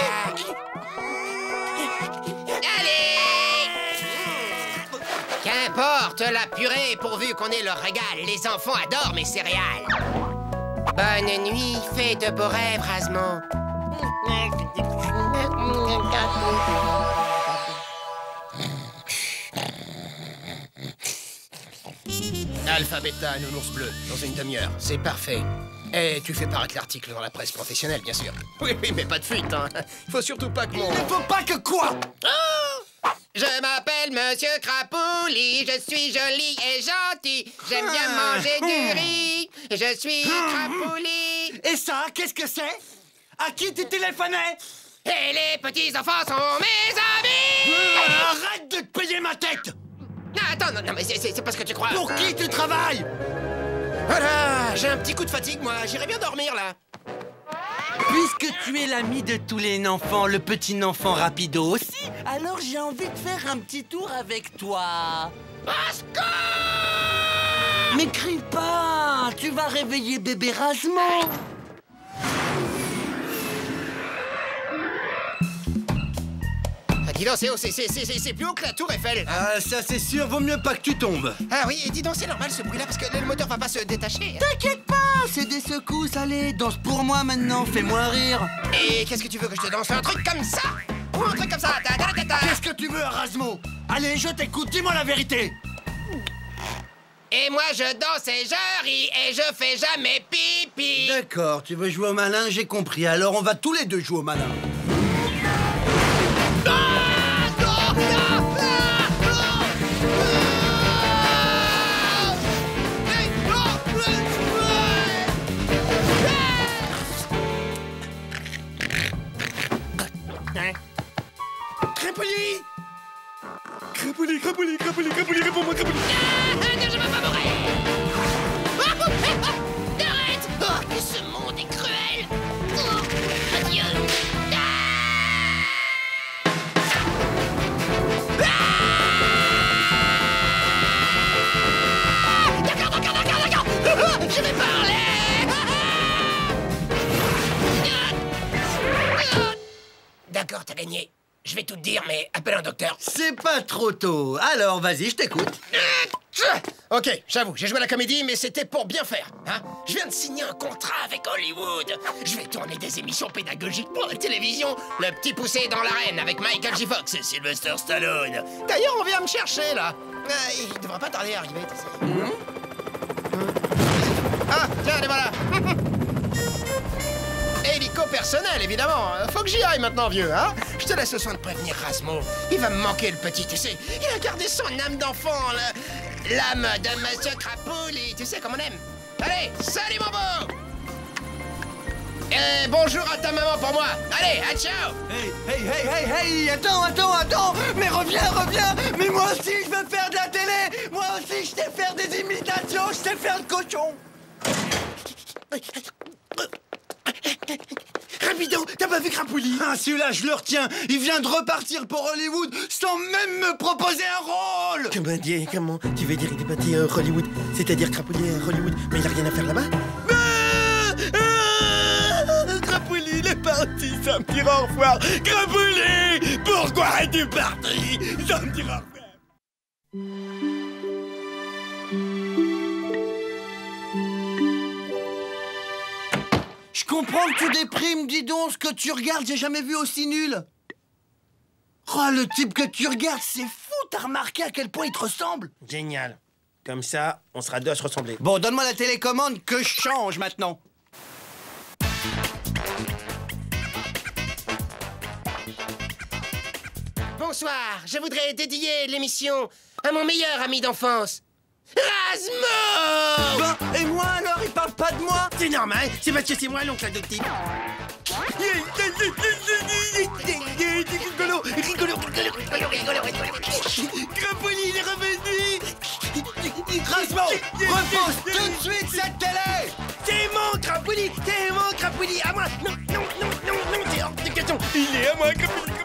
[SPEAKER 10] Qu'importe la purée, pourvu qu'on ait le régal. Les enfants adorent mes céréales. Bonne nuit, fais de beaux rêves, Razmo.
[SPEAKER 5] Alpha, bêta, nounours bleu, dans une demi-heure. C'est parfait. Et tu fais paraître l'article dans la presse professionnelle, bien sûr. Oui, mais pas de fuite, hein. Faut surtout pas que mon...
[SPEAKER 1] Il faut pas que quoi?
[SPEAKER 10] Oh! Je m'appelle Monsieur Crapoulis, je suis joli et gentil. J'aime bien manger du riz. Je suis Crapoulis.
[SPEAKER 1] Et ça, qu'est-ce que c'est? À qui tu téléphonais?
[SPEAKER 10] Et les petits enfants sont mes amis.
[SPEAKER 1] Arrête de te payer ma tête!
[SPEAKER 10] Non, attends, non, mais c'est pas ce que tu crois.
[SPEAKER 1] Pour qui tu travailles?
[SPEAKER 5] Voilà, j'ai un petit coup de fatigue, moi. J'irai bien dormir, là.
[SPEAKER 1] Puisque tu es l'ami de tous les enfants, le petit enfant Rapido aussi, alors j'ai envie de faire un petit tour avec toi.
[SPEAKER 10] Pascal!
[SPEAKER 1] Mais crie pas, tu vas réveiller bébé Razmo.
[SPEAKER 5] Ah, dis donc, c'est haut, c'est plus haut que la tour Eiffel.
[SPEAKER 1] Ah, ça c'est sûr, vaut mieux pas que tu tombes.
[SPEAKER 5] Ah oui, et dis donc, c'est normal ce bruit-là, parce que le moteur va pas se détacher.
[SPEAKER 1] T'inquiète pas, c'est des secousses, allez, danse pour moi maintenant, fais-moi rire.
[SPEAKER 5] Et qu'est-ce que tu veux que je te danse? Un truc comme ça? Ou un truc comme ça?
[SPEAKER 1] Qu'est-ce que tu veux, Razmo? Allez, je t'écoute, dis-moi la vérité.
[SPEAKER 10] Et moi je danse et je ris et je fais jamais pipi.
[SPEAKER 1] D'accord, tu veux jouer au malin, j'ai compris, alors on va tous les deux jouer au malin.
[SPEAKER 2] Crapoulis, réponds-moi, Crapoulis!
[SPEAKER 10] Non, je veux pas mourir. Arrête!
[SPEAKER 5] Oh, que ce monde est cruel! Oh, adieu!
[SPEAKER 10] D'accord! Je vais parler!
[SPEAKER 5] D'accord, t'as gagné. Je vais tout te dire, mais appelle un docteur.
[SPEAKER 1] C'est pas trop tôt. Alors, vas-y, je t'écoute.
[SPEAKER 5] Ok, j'avoue, j'ai joué à la comédie, mais c'était pour bien faire. Hein? Je viens de signer un contrat avec Hollywood. Je vais tourner des émissions pédagogiques pour la télévision. Le petit poussé dans l'arène avec Michael J. Fox et Sylvester Stallone. D'ailleurs, on vient me chercher, là. Il devrait pas tarder à arriver, tu sais. Ah, tiens, les voilà. Hélico personnel, évidemment. Faut que j'y aille maintenant, vieux, hein? Je te laisse le soin de prévenir Razmo. Il va me manquer, le petit, tu sais. Il a gardé son âme d'enfant, l'âme de Monsieur Crapoulis. Tu sais comme on aime. Allez, salut, mon beau! Et bonjour à ta maman pour moi. Allez, à ciao!
[SPEAKER 1] Hey, attends! Mais reviens! Mais moi aussi, je veux faire de la télé! Moi aussi, je sais faire des imitations, je sais faire le cochon!
[SPEAKER 2] bidon, t'as pas vu Crapoulis?
[SPEAKER 1] Ah, celui-là, je le retiens. Il vient de repartir pour Hollywood sans même me proposer un rôle.
[SPEAKER 2] Comment tu veux dire il est parti à Hollywood? C'est-à-dire Crapoulis à Hollywood, mais il a rien à faire là-bas? Crapoulis, il est parti, ça me dire au revoir. Crapoulis, pourquoi es-tu parti? Ça me dire au revoir.
[SPEAKER 1] Je comprends que tu déprimes, dis donc, ce que tu regardes, j'ai jamais vu aussi nul. Oh, le type que tu regardes, c'est fou, t'as remarqué à quel point il te ressemble?
[SPEAKER 2] Génial. Comme ça, on sera deux à se ressembler.
[SPEAKER 1] Bon, donne-moi la télécommande que je change maintenant.
[SPEAKER 10] Bonsoir, je voudrais dédier l'émission à mon meilleur ami d'enfance, Razmo!
[SPEAKER 1] Bah, et moi alors, il parle pas de moi?
[SPEAKER 2] C'est normal, c'est parce que c'est moi l'oncle adoptif. Rigolo. Crapoulis, il est revenu.
[SPEAKER 1] Razmo, repose tout de suite cette télé.
[SPEAKER 2] C'est mon Crapoulis, à moi. Non, c'est hors de question. Il est à moi, Crapoulis.